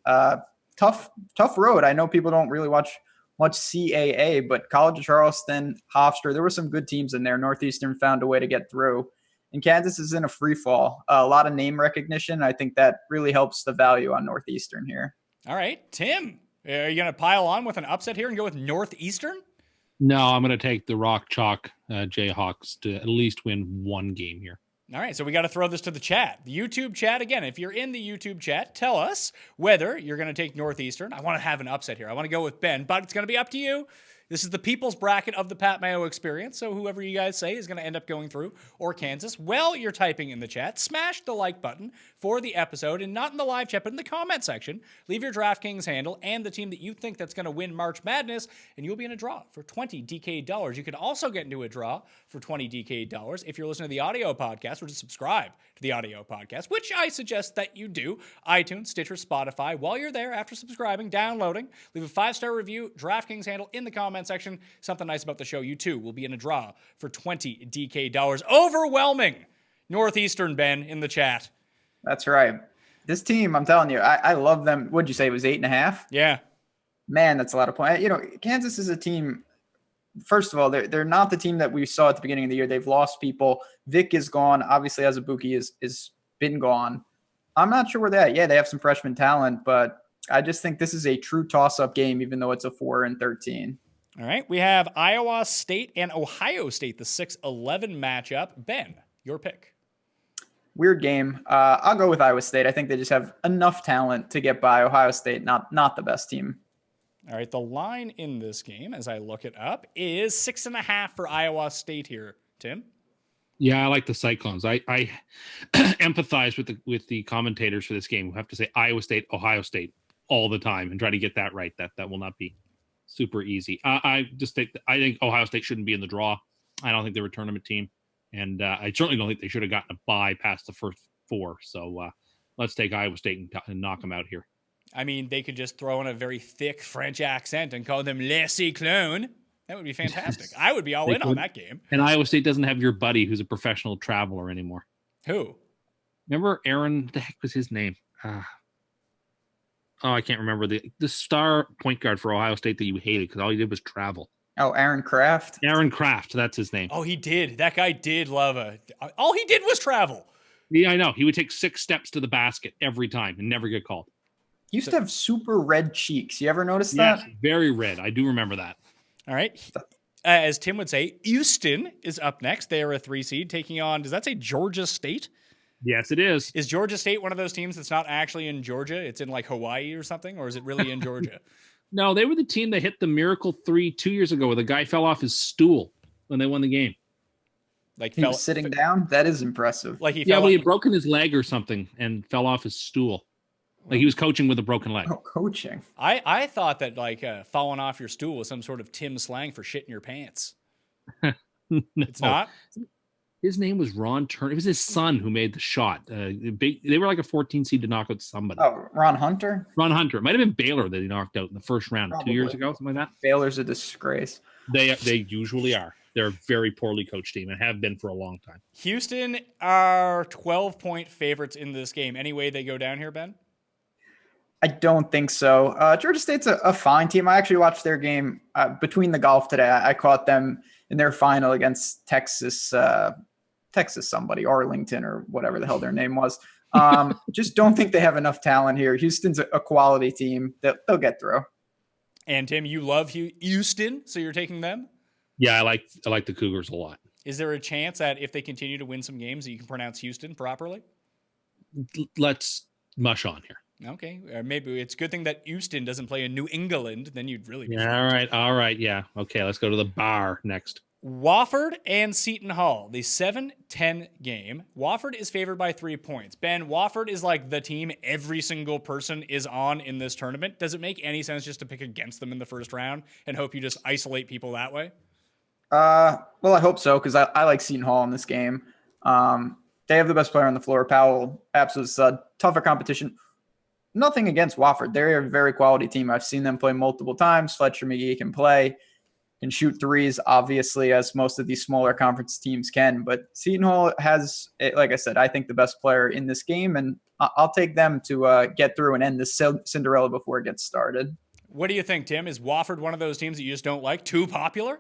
tough road. I know people don't really watch much CAA, but College of Charleston, Hofstra, there were some good teams in there. Northeastern found a way to get through. And Kansas is in a free fall. A lot of name recognition. I think that really helps the value on Northeastern here. All right. Tim, are you going to pile on with an upset here and go with Northeastern? No, I'm going to take the Rock Chalk Jayhawks to at least win one game here. All right, so we got to throw this to the chat. The YouTube chat, again, if you're in the YouTube chat, tell us whether you're going to take Northeastern. I want to have an upset here. I want to go with Ben, but it's going to be up to you. This is the people's bracket of the Pat Mayo experience, so whoever you guys say is going to end up going through, or Kansas. While you're typing in the chat, smash the like button for the episode, and not in the live chat, but in the comment section. Leave your DraftKings handle and the team that you think that's going to win March Madness, and you'll be in a draw for 20 DK dollars. You can also get into a draw for 20 DK dollars if you're listening to the audio podcast, or just subscribe to the audio podcast, which I suggest that you do. iTunes, Stitcher, Spotify. While you're there, after subscribing, downloading, leave a 5-star review, DraftKings handle in the comment section. Something nice about the show, you too will be in a draw for 20 DK dollars. Overwhelming Northeastern, Ben, in the chat. That's right. This team, I'm telling you, I love them. What'd you say? It was 8.5? Yeah. Man, that's a lot of points. You know, Kansas is a team. First of all, they're not the team that we saw at the beginning of the year. They've lost people. Vic is gone. Obviously, Azubuike is been gone. I'm not sure where they're at. Yeah, they have some freshman talent, but I just think this is a true toss-up game, even though it's a 4-13. All right, we have Iowa State and Ohio State, the 6-11 matchup. Ben, your pick. Weird game. I'll go with Iowa State. I think they just have enough talent to get by. Ohio State, not the best team. All right, the line in this game, as I look it up, is 6.5 for Iowa State here. Tim? Yeah, I like the Cyclones. I empathize with the commentators for this game who have to say Iowa State, Ohio State all the time and try to get that right. That will not be super easy. I think Ohio State shouldn't be in the draw. I don't think they're a tournament team, and I certainly don't think they should have gotten a bye past the first 4. So let's take Iowa State and knock them out here. I mean, they could just throw in a very thick French accent and call them Les Cyclones. That would be fantastic. I would be all in on that game. And Iowa State doesn't have your buddy who's a professional traveler anymore. Who? Remember Aaron? What the heck was his name? I can't remember the star point guard for Ohio State that you hated because all he did was travel. Oh, Aaron Kraft. Aaron Kraft, that's his name. Oh, he did. That guy did love all he did was travel. Yeah, I know. He would take 6 steps to the basket every time and never get called. He used to have super red cheeks. You ever notice that? Yes, very red. I do remember that. All right. As Tim would say, Houston is up next. They are a 3 seed taking on, does that say Georgia State? Yes, it is. Is Georgia State one of those teams that's not actually in Georgia? It's in like Hawaii or something? Or is it really in Georgia? No, they were the team that hit the Miracle 3 2 years ago where the guy fell off his stool when they won the game. Like he was sitting down? That is impressive. Like he he had broken his leg or something and fell off his stool. Like he was coaching with a broken leg. Oh, coaching. I thought that like falling off your stool was some sort of Tim slang for shitting your pants. No. It's not? His name was Ron Turner. It was his son who made the shot. They were like a 14 seed to knock out somebody. Oh, Ron Hunter? Ron Hunter. It might have been Baylor that he knocked out in the first round Probably. 2 years ago, something like that. Baylor's a disgrace. They usually are. They're a very poorly coached team and have been for a long time. Houston are 12-point favorites in this game. Any way they go down here, Ben? I don't think so. Georgia State's a fine team. I actually watched their game between the golf today. I caught them in their final against Texas somebody, Arlington or whatever the hell their name was. Just don't think they have enough talent here. Houston's a quality team. They'll get through. And Tim, you love Houston, so you're taking them? Yeah, I like the Cougars a lot. Is there a chance that if they continue to win some games that you can pronounce Houston properly? Let's mush on here. Okay. Maybe it's a good thing that Houston doesn't play in New England. Then you'd really be All right. Yeah. Okay, let's go to the bar next. Wofford and Seton Hall, the 7-10 game. Wofford is favored by 3 points. Ben, Wofford is like the team every single person is on in this tournament. Does it make any sense just to pick against them in the first round and hope you just isolate people that way? Well, I hope so, because I like Seton Hall in this game. They have the best player on the floor, Powell, absolute stud. Tougher competition. Nothing against Wofford. They're a very quality team. I've seen them play multiple times. Fletcher McGee can play, can shoot threes, obviously, as most of these smaller conference teams can. But Seton Hall has, like I said, I think the best player in this game, and I'll take them to get through and end this Cinderella before it gets started. What do you think, Tim? Is Wofford one of those teams that you just don't like? Too popular?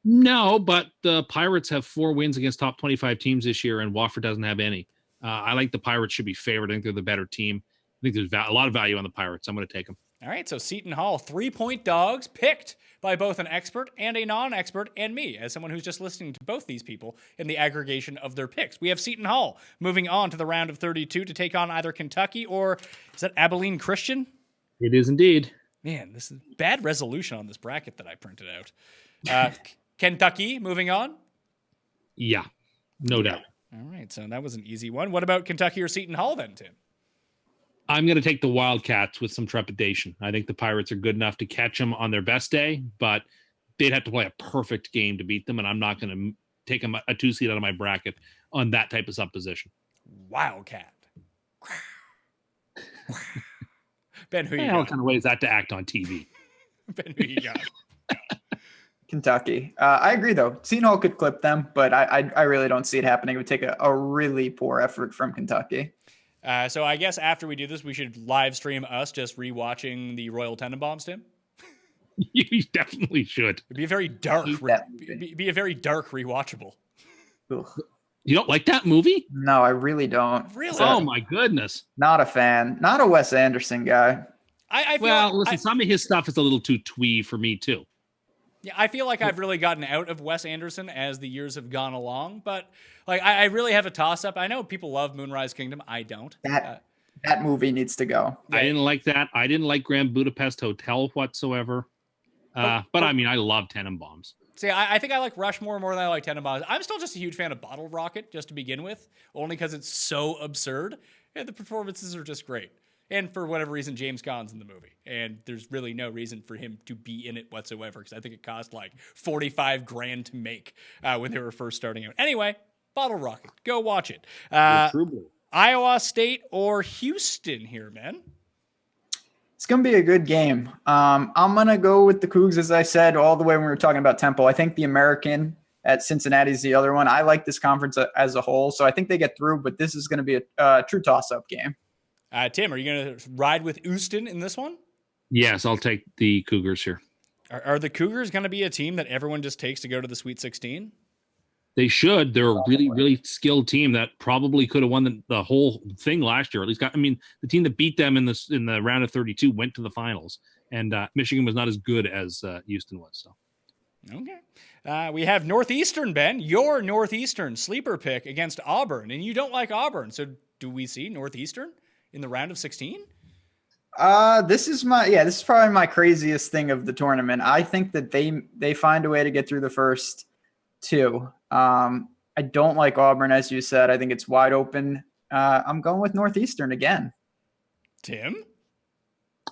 No, but the Pirates have 4 wins against top 25 teams this year, and Wofford doesn't have any. I like the Pirates should be favored. I think they're the better team. I think there's a lot of value on the Pirates. I'm going to take them. All right, so Seton Hall, 3-point dogs, picked by both an expert and a non-expert, and me, as someone who's just listening to both these people in the aggregation of their picks. We have Seton Hall moving on to the round of 32 to take on either Kentucky or, is that Abilene Christian? It is indeed. Man, this is bad resolution on this bracket that I printed out. Kentucky moving on? Yeah, no doubt. All right, so that was an easy one. What about Kentucky or Seton Hall then, Tim? I'm going to take the Wildcats with some trepidation. I think the Pirates are good enough to catch them on their best day, but they'd have to play a perfect game to beat them, and I'm not going to take them a 2 seed out of my bracket on that type of supposition. Wildcat. Ben, who you What got? kind of way is that to act on TV? Ben, who you got? Kentucky. I agree, though. Seton Hall could clip them, but I really don't see it happening. It would take a really poor effort from Kentucky. So I guess after we do this, we should live stream us just rewatching the Royal Tenenbaums, Tim. You definitely should. It'd be a very dark, be a very dark rewatchable. Ugh. You don't like that movie? No, I really don't. Really? Oh my goodness. Not a fan. Not a Wes Anderson guy. I feel Well, listen, some of his stuff is a little too twee for me too. Yeah, I feel like I've really gotten out of Wes Anderson as the years have gone along, but like I really have a toss-up. I know people love Moonrise Kingdom. I don't. That movie needs to go. I didn't like that. I didn't like Grand Budapest Hotel whatsoever. But I mean, I love Tenenbaums. See, I think I like Rushmore more than I like Tenenbaums. I'm still just a huge fan of Bottle Rocket, just to begin with, only because it's so absurd, and the performances are just great. And for whatever reason, James Caan's in the movie. And there's really no reason for him to be in it whatsoever, because I think it cost like $45,000 to make when they were first starting out. Anyway, Bottle Rocket. Go watch it. Iowa State or Houston here, man? It's going to be a good game. I'm going to go with the Cougs, as I said, all the way when we were talking about tempo. I think the American at Cincinnati is the other one. I like this conference as a whole, so I think they get through, but this is going to be a true toss-up game. Tim, are you going to ride with Houston in this one? Yes, I'll take the Cougars here. Are the Cougars going to be a team that everyone just takes to go to the Sweet 16? They should. They're a really, really skilled team that probably could have won the whole thing last year. At least, the team that beat them in the round of 32 went to the finals, and Michigan was not as good as Houston was. So, okay. We have Northeastern, Ben, your Northeastern sleeper pick against Auburn, and you don't like Auburn. So, do we see Northeastern in the round of 16? This is probably my craziest thing of the tournament. I think that they find a way to get through the first two. I don't like Auburn, as you said. I think it's wide open. I'm going with Northeastern again. Tim?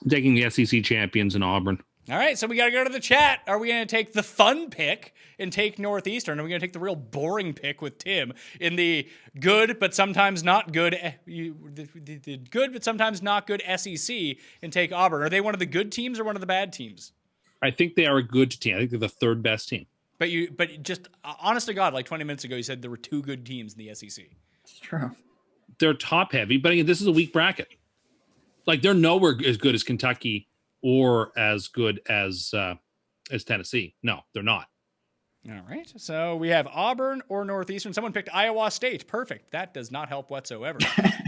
I'm taking the SEC champions in Auburn. All right, so we got to go to the chat. Are we going to take the fun pick and take Northeastern? Are we going to take the real boring pick with Tim in the good but sometimes not good, the good but sometimes not good SEC and take Auburn? Are they one of the good teams or one of the bad teams? I think they are a good team. I think they're the third best team. But just honest to God, like 20 minutes ago, you said there were 2 good teams in the SEC. It's true. They're top heavy, but again, this is a weak bracket. Like they're nowhere as good as Kentucky or as good as Tennessee. No, they're not. All right. So we have Auburn or Northeastern. Someone picked Iowa State. Perfect. That does not help whatsoever.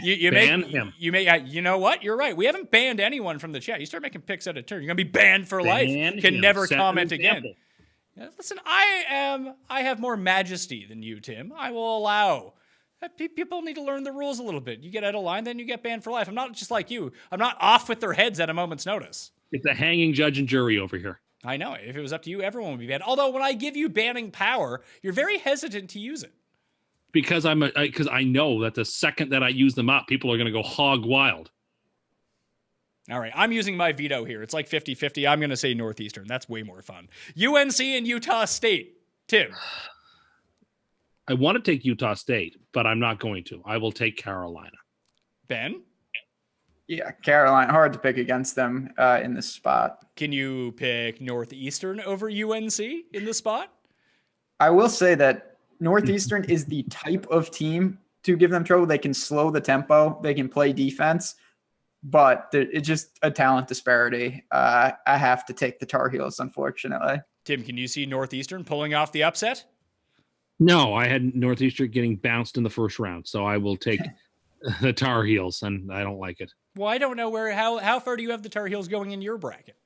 You Ban him. You know what? You're right. We haven't banned anyone from the chat. You start making picks out of turn, you're gonna be banned for life. You can never comment again. Listen, I have more majesty than you, Tim. I will allow. People need to learn the rules a little bit. You get out of line, then you get banned for life. I'm not just like you. I'm not off with their heads at a moment's notice. It's a hanging judge and jury over here. I know. If it was up to you, everyone would be banned. Although when I give you banning power, you're very hesitant to use it. Because I know that the second that I use them up, people are going to go hog wild. All right, I'm using my veto here. It's like 50-50. I'm going to say Northeastern. That's way more fun. UNC and Utah State. Tim. I want to take Utah State, but I'm not going to. I will take Carolina. Ben? Yeah, Carolina. Hard to pick against them in this spot. Can you pick Northeastern over UNC in this spot? I will say that Northeastern is the type of team to give them trouble. They can slow the tempo. They can play defense. But it's just a talent disparity. I have to take the Tar Heels, unfortunately. Tim, can you see Northeastern pulling off the upset? No, I had Northeastern getting bounced in the first round, so I will take the Tar Heels, and I don't like it. Well, I don't know how far do you have the Tar Heels going in your bracket?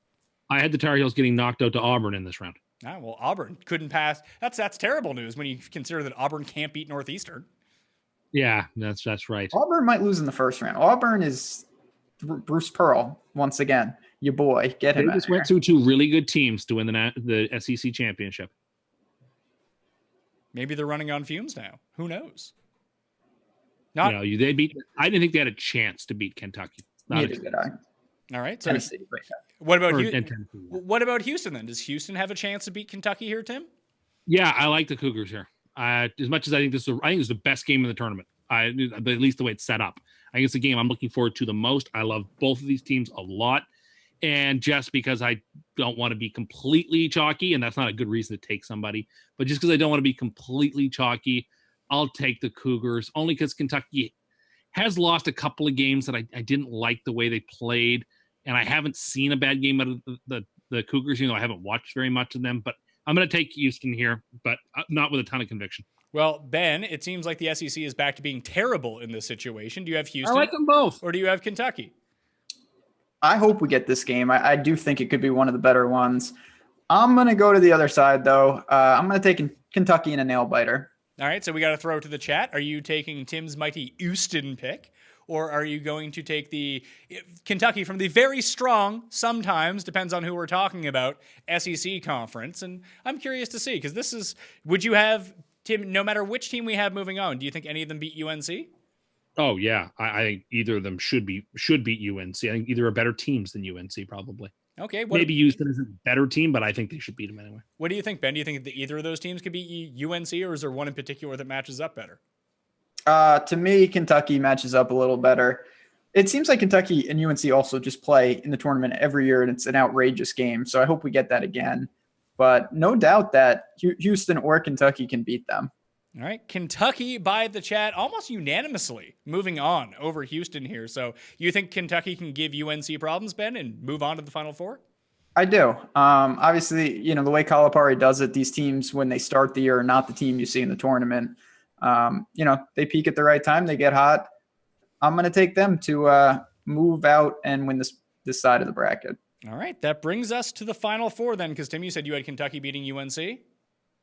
I had the Tar Heels getting knocked out to Auburn in this round. Ah, well, Auburn couldn't pass. That's terrible news when you consider that Auburn can't beat Northeastern. Yeah, that's right. Auburn might lose in the first round. Auburn is Bruce Pearl once again. Your boy, get him. They just went through 2 really good teams to win the SEC championship. Maybe they're running on fumes now. Who knows? They beat. I didn't think they had a chance to beat Kentucky. Neither did I. All right. So Tennessee. what about Houston then? Does Houston have a chance to beat Kentucky here, Tim? Yeah, I like the Cougars here. As much as I think this is the best game in the tournament. At least the way it's set up. I think it's a game I'm looking forward to the most. I love both of these teams a lot. And just because I don't want to be completely chalky, and that's not a good reason to take somebody, but just because I don't want to be completely chalky, I'll take the Cougars, only because Kentucky has lost a couple of games that I didn't like the way they played, and I haven't seen a bad game out of the Cougars. I haven't watched very much of them, but I'm going to take Houston here, but not with a ton of conviction. Well, Ben, it seems like the SEC is back to being terrible in this situation. Do you have Houston? I like them both. Or do you have Kentucky? I hope we get this game. I do think it could be one of the better ones. I'm going to go to the other side, though. I'm going to take Kentucky in a nail biter. All right, so we got to throw to the chat. Are you taking Tim's mighty Houston pick, or are you going to take the Kentucky from the very strong, sometimes, depends on who we're talking about, SEC conference? And I'm curious to see, because would you have, Tim, no matter which team we have moving on, do you think any of them beat UNC? Oh, yeah. I think either of them should beat UNC. I think either are better teams than UNC, probably. Okay. Maybe Houston isn't a better team, but I think they should beat them anyway. What do you think, Ben? Do you think that either of those teams could beat UNC, or is there one in particular that matches up better? To me, Kentucky matches up a little better. It seems like Kentucky and UNC also just play in the tournament every year, and it's an outrageous game. So I hope we get that again. But no doubt that Houston or Kentucky can beat them. All right. Kentucky by the chat almost unanimously moving on over Houston here. So you think Kentucky can give UNC problems, Ben, and move on to the Final Four? I do. Obviously, the way Calipari does it, these teams, when they start the year, are not the team you see in the tournament. They peak at the right time. They get hot. I'm going to take them to move out and win this side of the bracket. All right. That brings us to the Final Four then, because Tim, you said you had Kentucky beating UNC.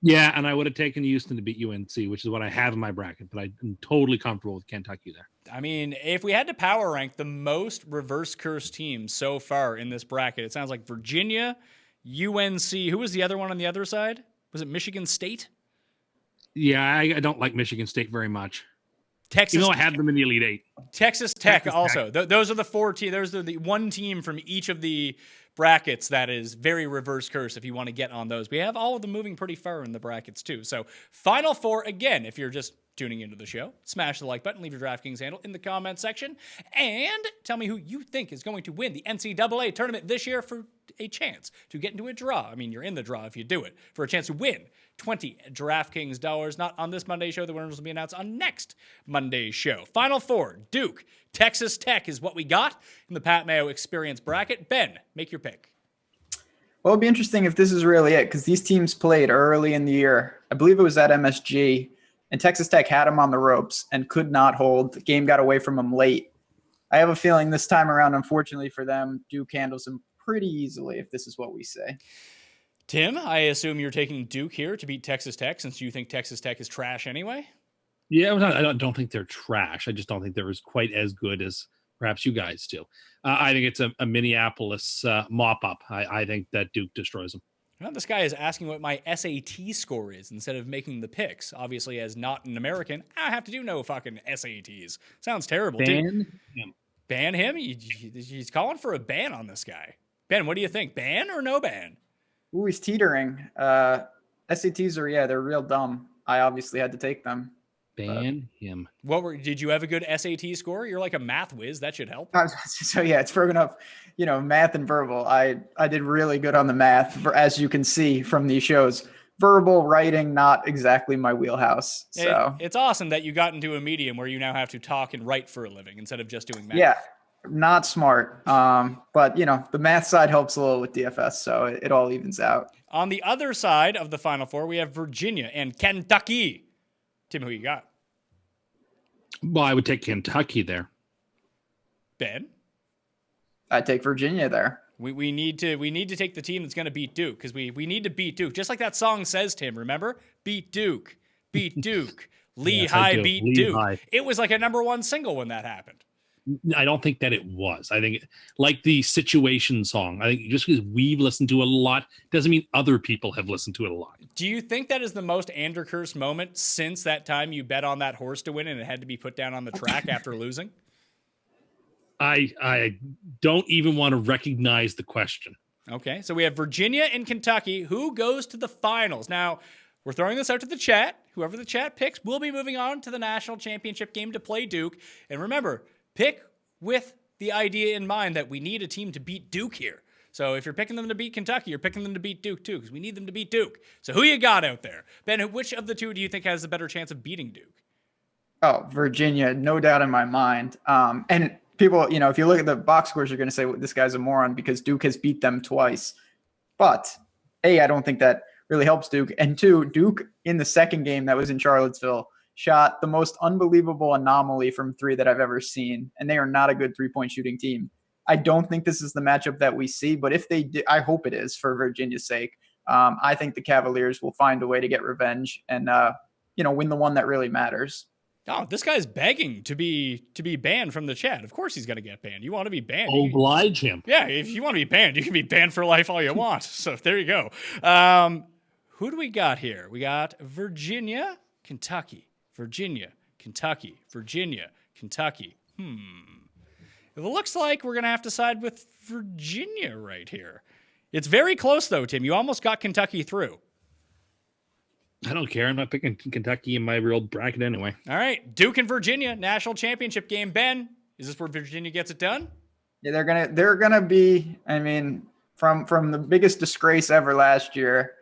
Yeah, and I would have taken Houston to beat UNC, which is what I have in my bracket, but I'm totally comfortable with Kentucky there. I mean, if we had to power rank the most reverse curse teams so far in this bracket, it sounds like Virginia, UNC. Who was the other one on the other side? Was it Michigan State? Yeah, I don't like Michigan State very much. Texas, I have them in the Elite Eight. Texas Tech also. Those are the 4 teams. Those are the one team from each of the brackets that is very reverse curse if you want to get on those. We have all of them moving pretty far in the brackets too. So Final Four, again, if you're just tuning into the show, smash the like button, leave your DraftKings handle in the comments section, and tell me who you think is going to win the NCAA tournament this year for a chance to get into a draw. I mean, you're in the draw if you do it, for a chance to win 20 DraftKings dollars. Not on this Monday show. The winners will be announced on next Monday's show. Final Four, Duke, Texas Tech is what we got in the Pat Mayo Experience bracket. Ben, make your pick. Well, it'd be interesting if this is really it, because these teams played early in the year. I believe it was at MSG, and Texas Tech had them on the ropes and could not hold. The game got away from them late. I have a feeling this time around, unfortunately for them, Duke handles them pretty easily if this is what we say. Tim, I assume you're taking Duke here to beat Texas Tech since you think Texas Tech is trash anyway? Yeah, I don't think they're trash. I just don't think they're as quite as good as perhaps you guys do. I think it's a Minneapolis mop-up. I think that Duke destroys them. Well, this guy is asking what my SAT score is instead of making the picks. Obviously, as not an American, I have to do no fucking SATs. Sounds terrible. Ban him. Ban him? He's calling for a ban on this guy. Ben, what do you think? Ban or no ban? Ooh, he's teetering. SATs are, they're real dumb. I obviously had to take them. Ban him. Did you have a good SAT score? You're like a math whiz. That should help. So it's broken up, math and verbal. I did really good on the math, as you can see from these shows. Verbal writing, not exactly my wheelhouse. So it's awesome that you got into a medium where you now have to talk and write for a living instead of just doing math. Yeah, not smart. But the math side helps a little with DFS, so it all evens out. On the other side of the Final Four, we have Virginia and Kentucky. Tim, who you got? Well, I would take Kentucky there. Ben? I take Virginia there. We need to take the team that's going to beat Duke, because we need to beat Duke. Just like that song says, Tim, remember? Beat Duke. Beat Duke. Lehigh yes, beat Lehigh. Duke. It was like a #1 single when that happened. I don't think that it was. I think like the Situation song. I think just because we've listened to it a lot doesn't mean other people have listened to it a lot. Do you think that is the most Anderkirst moment since that time you bet on that horse to win and it had to be put down on the track after losing? I don't even want to recognize the question. Okay, so we have Virginia and Kentucky. Who goes to the finals? Now, we're throwing this out to the chat. Whoever the chat picks will be moving on to the national championship game to play Duke. And remember, pick with the idea in mind that we need a team to beat Duke here. So if you're picking them to beat Kentucky, you're picking them to beat Duke too, because we need them to beat Duke. So who you got out there? Ben, which of the two do you think has the better chance of beating Duke? Oh, Virginia, no doubt in my mind. And people, if you look at the box scores, you're going to say, well, this guy's a moron because Duke has beat them twice. But A, I don't think that really helps Duke. And two, Duke in the second game that was in Charlottesville shot the most unbelievable anomaly from three that I've ever seen. And they are not a good three-point shooting team. I don't think this is the matchup that we see, but if they do, I hope it is for Virginia's sake. I think the Cavaliers will find a way to get revenge and, win the one that really matters. Oh, this guy's begging to be banned from the chat. Of course he's going to get banned. You want to be banned. Oblige him. Yeah, if you want to be banned, you can be banned for life all you want. So there you go. Who do we got here? We got Virginia, Kentucky. Virginia, Kentucky. Virginia, Kentucky. It looks like we're going to have to side with Virginia right here. It's very close, though, Tim. You almost got Kentucky through. I don't care. I'm not picking Kentucky in my real bracket anyway. All right. Duke and Virginia, national championship game. Ben, is this where Virginia gets it done? Yeah, they're gonna be, from the biggest disgrace ever last year,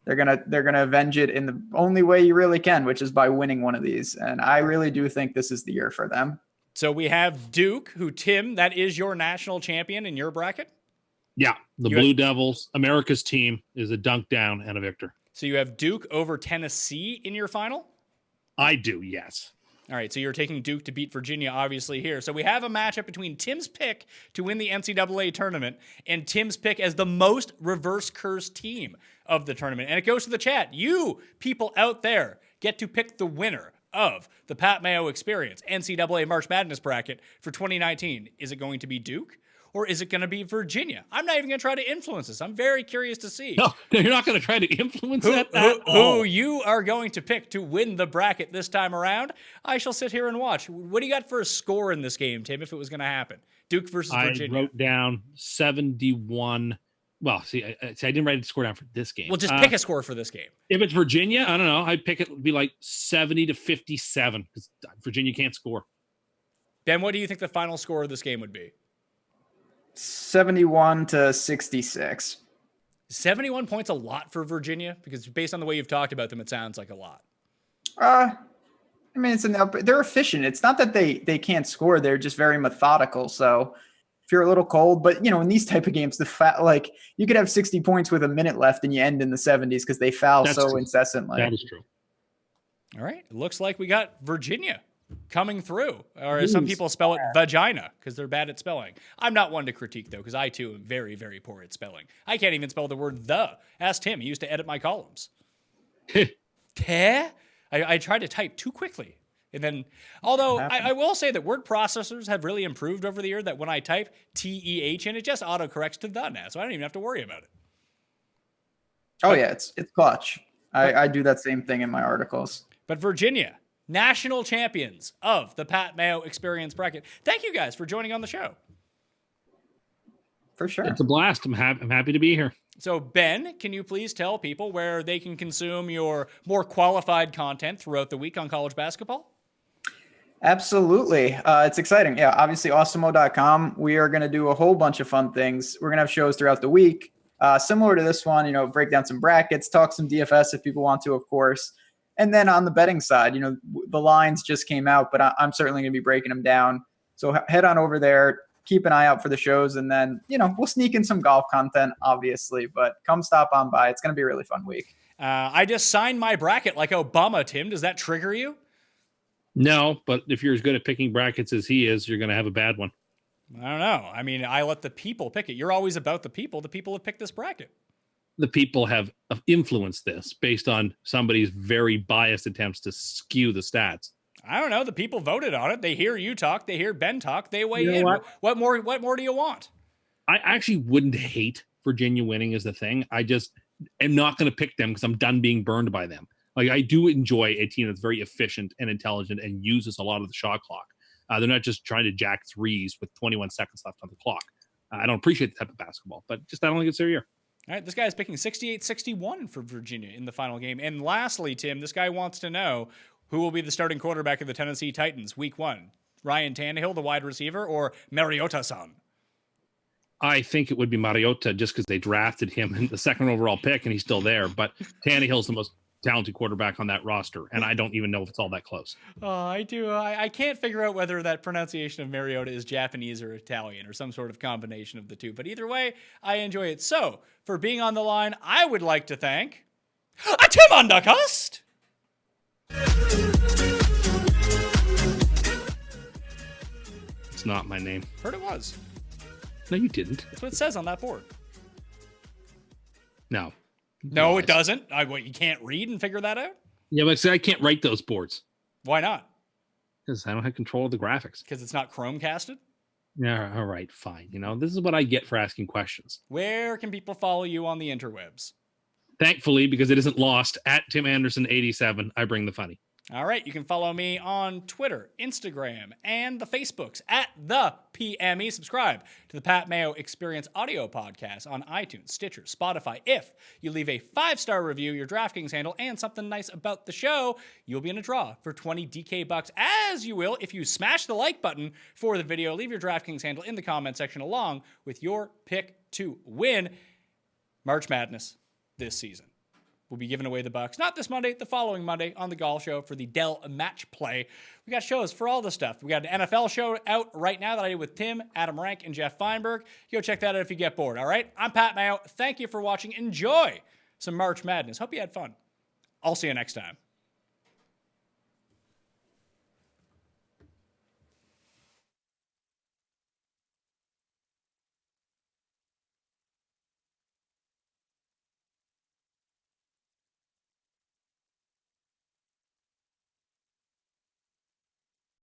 they're gonna avenge it in the only way you really can, which is by winning one of these. And I really do think this is the year for them. So we have Duke, who, Tim, that is your national champion in your bracket? Yeah, the Blue Devils, America's team, is a dunk down and a victor. So you have Duke over Tennessee in your final? I do, yes. All right, so you're taking Duke to beat Virginia, obviously, here. So we have a matchup between Tim's pick to win the NCAA tournament and Tim's pick as the most reverse curse team of the tournament. And it goes to the chat. You, people out there, get to pick the winner of the Pat Mayo Experience NCAA March Madness bracket for 2019. Is it going to be Duke? or is it going to be Virginia? I'm not even going to try to influence this. I'm very curious to see No, you're not going to try to influence that at who all. you are going to pick to win the bracket this time around. I shall sit here and watch. What do you got for a score in this game, Tim, if it was going to happen? Duke versus I Virginia. wrote down 71. Well, see, I didn't write the score down for this game. Well, just pick a score for this game. If it's Virginia, I don't know. I'd pick it would be like 70-57 because Virginia can't score. Ben, what do you think the final score of this game would be? 71-66. 71 points a lot for Virginia? Because based on the way you've talked about them, it sounds like a lot. I mean, they're efficient. It's not that they can't score. They're just very methodical. So if you're a little cold, but in these type of games, you could have 60 points with a minute left and you end in the 70s because they foul so incessantly. That is true. All right. It looks like we got Virginia coming through, or as some people spell it, vagina, because they're bad at spelling. I'm not one to critique, though, because I, too, am very, very poor at spelling. I can't even spell the word the. Ask Tim. He used to edit my columns. I tried to type too quickly. And then, although I will say that word processors have really improved over the year, that when I type TEH in, it just autocorrects to the now, so I don't even have to worry about it. Oh, yeah, it's clutch. I do that same thing in my articles. But Virginia, national champions of the Pat Mayo Experience bracket. Thank you guys for joining on the show. For sure. It's a blast. I'm happy to be here. So, Ben, can you please tell people where they can consume your more qualified content throughout the week on college basketball? Absolutely. It's exciting. Yeah, obviously, awesomeo.com. We are going to do a whole bunch of fun things. We're going to have shows throughout the week, similar to this one, break down some brackets, talk some DFS if people want to, of course. And then on the betting side, the lines just came out, but I'm certainly going to be breaking them down. So head on over there, keep an eye out for the shows, and then, we'll sneak in some golf content, obviously, but come stop on by. It's going to be a really fun week. I just signed my bracket like Obama, Tim. Does that trigger you? No, but if you're as good at picking brackets as he is, you're going to have a bad one. I don't know. I mean, I let the people pick it. You're always about the people. The people have picked this bracket. The people have influenced this based on somebody's very biased attempts to skew the stats. I don't know. The people voted on it. They hear you talk. They hear Ben talk. They weigh in. What more do you want? I actually wouldn't hate Virginia winning as the thing. I just am not going to pick them because I'm done being burned by them. Like, I do enjoy a team that's very efficient and intelligent and uses a lot of the shot clock. They're not just trying to jack threes with 21 seconds left on the clock. I don't appreciate the type of basketball, but I don't think it's their year. All right, this guy's picking 68-61 for Virginia in the final game. And lastly, Tim, this guy wants to know who will be the starting quarterback of the Tennessee Titans week 1. Ryan Tannehill, the wide receiver, or Mariota-san? I think it would be Mariota just because they drafted him in the second overall pick and he's still there. But Tannehill's the most talented quarterback on that roster, and I don't even know if it's all that close. I do. I can't figure out whether that pronunciation of Mariota is Japanese or Italian or some sort of combination of the two. But either way, I enjoy it. So, for being on the line, I would like to thank Tim Undercust. It's not my name. Heard it was. No, you didn't. That's what it says on that board. No. No, it doesn't. You can't read and figure that out? Yeah, but see, I can't write those boards. Why not? Because I don't have control of the graphics. Because it's not Chromecasted? Yeah, all right, fine. This is what I get for asking questions. Where can people follow you on the interwebs? Thankfully, because it isn't lost, at Tim Anderson 87, I bring the funny. All right, you can follow me on Twitter, Instagram, and the Facebooks at the PME. Subscribe to the Pat Mayo Experience audio podcast on iTunes, Stitcher, Spotify. If you leave a 5-star review, your DraftKings handle, and something nice about the show, you'll be in a draw for 20 DK bucks, as you will if you smash the like button for the video. Leave your DraftKings handle in the comment section along with your pick to win March Madness this season. We'll be giving away the bucks, not this Monday, the following Monday on the Golf Show for the Dell Match Play. We got shows for all the stuff. We got an NFL show out right now that I did with Tim, Adam Rank, and Jeff Feinberg. Go check that out if you get bored, all right? I'm Pat Mayo. Thank you for watching. Enjoy some March Madness. Hope you had fun. I'll see you next time.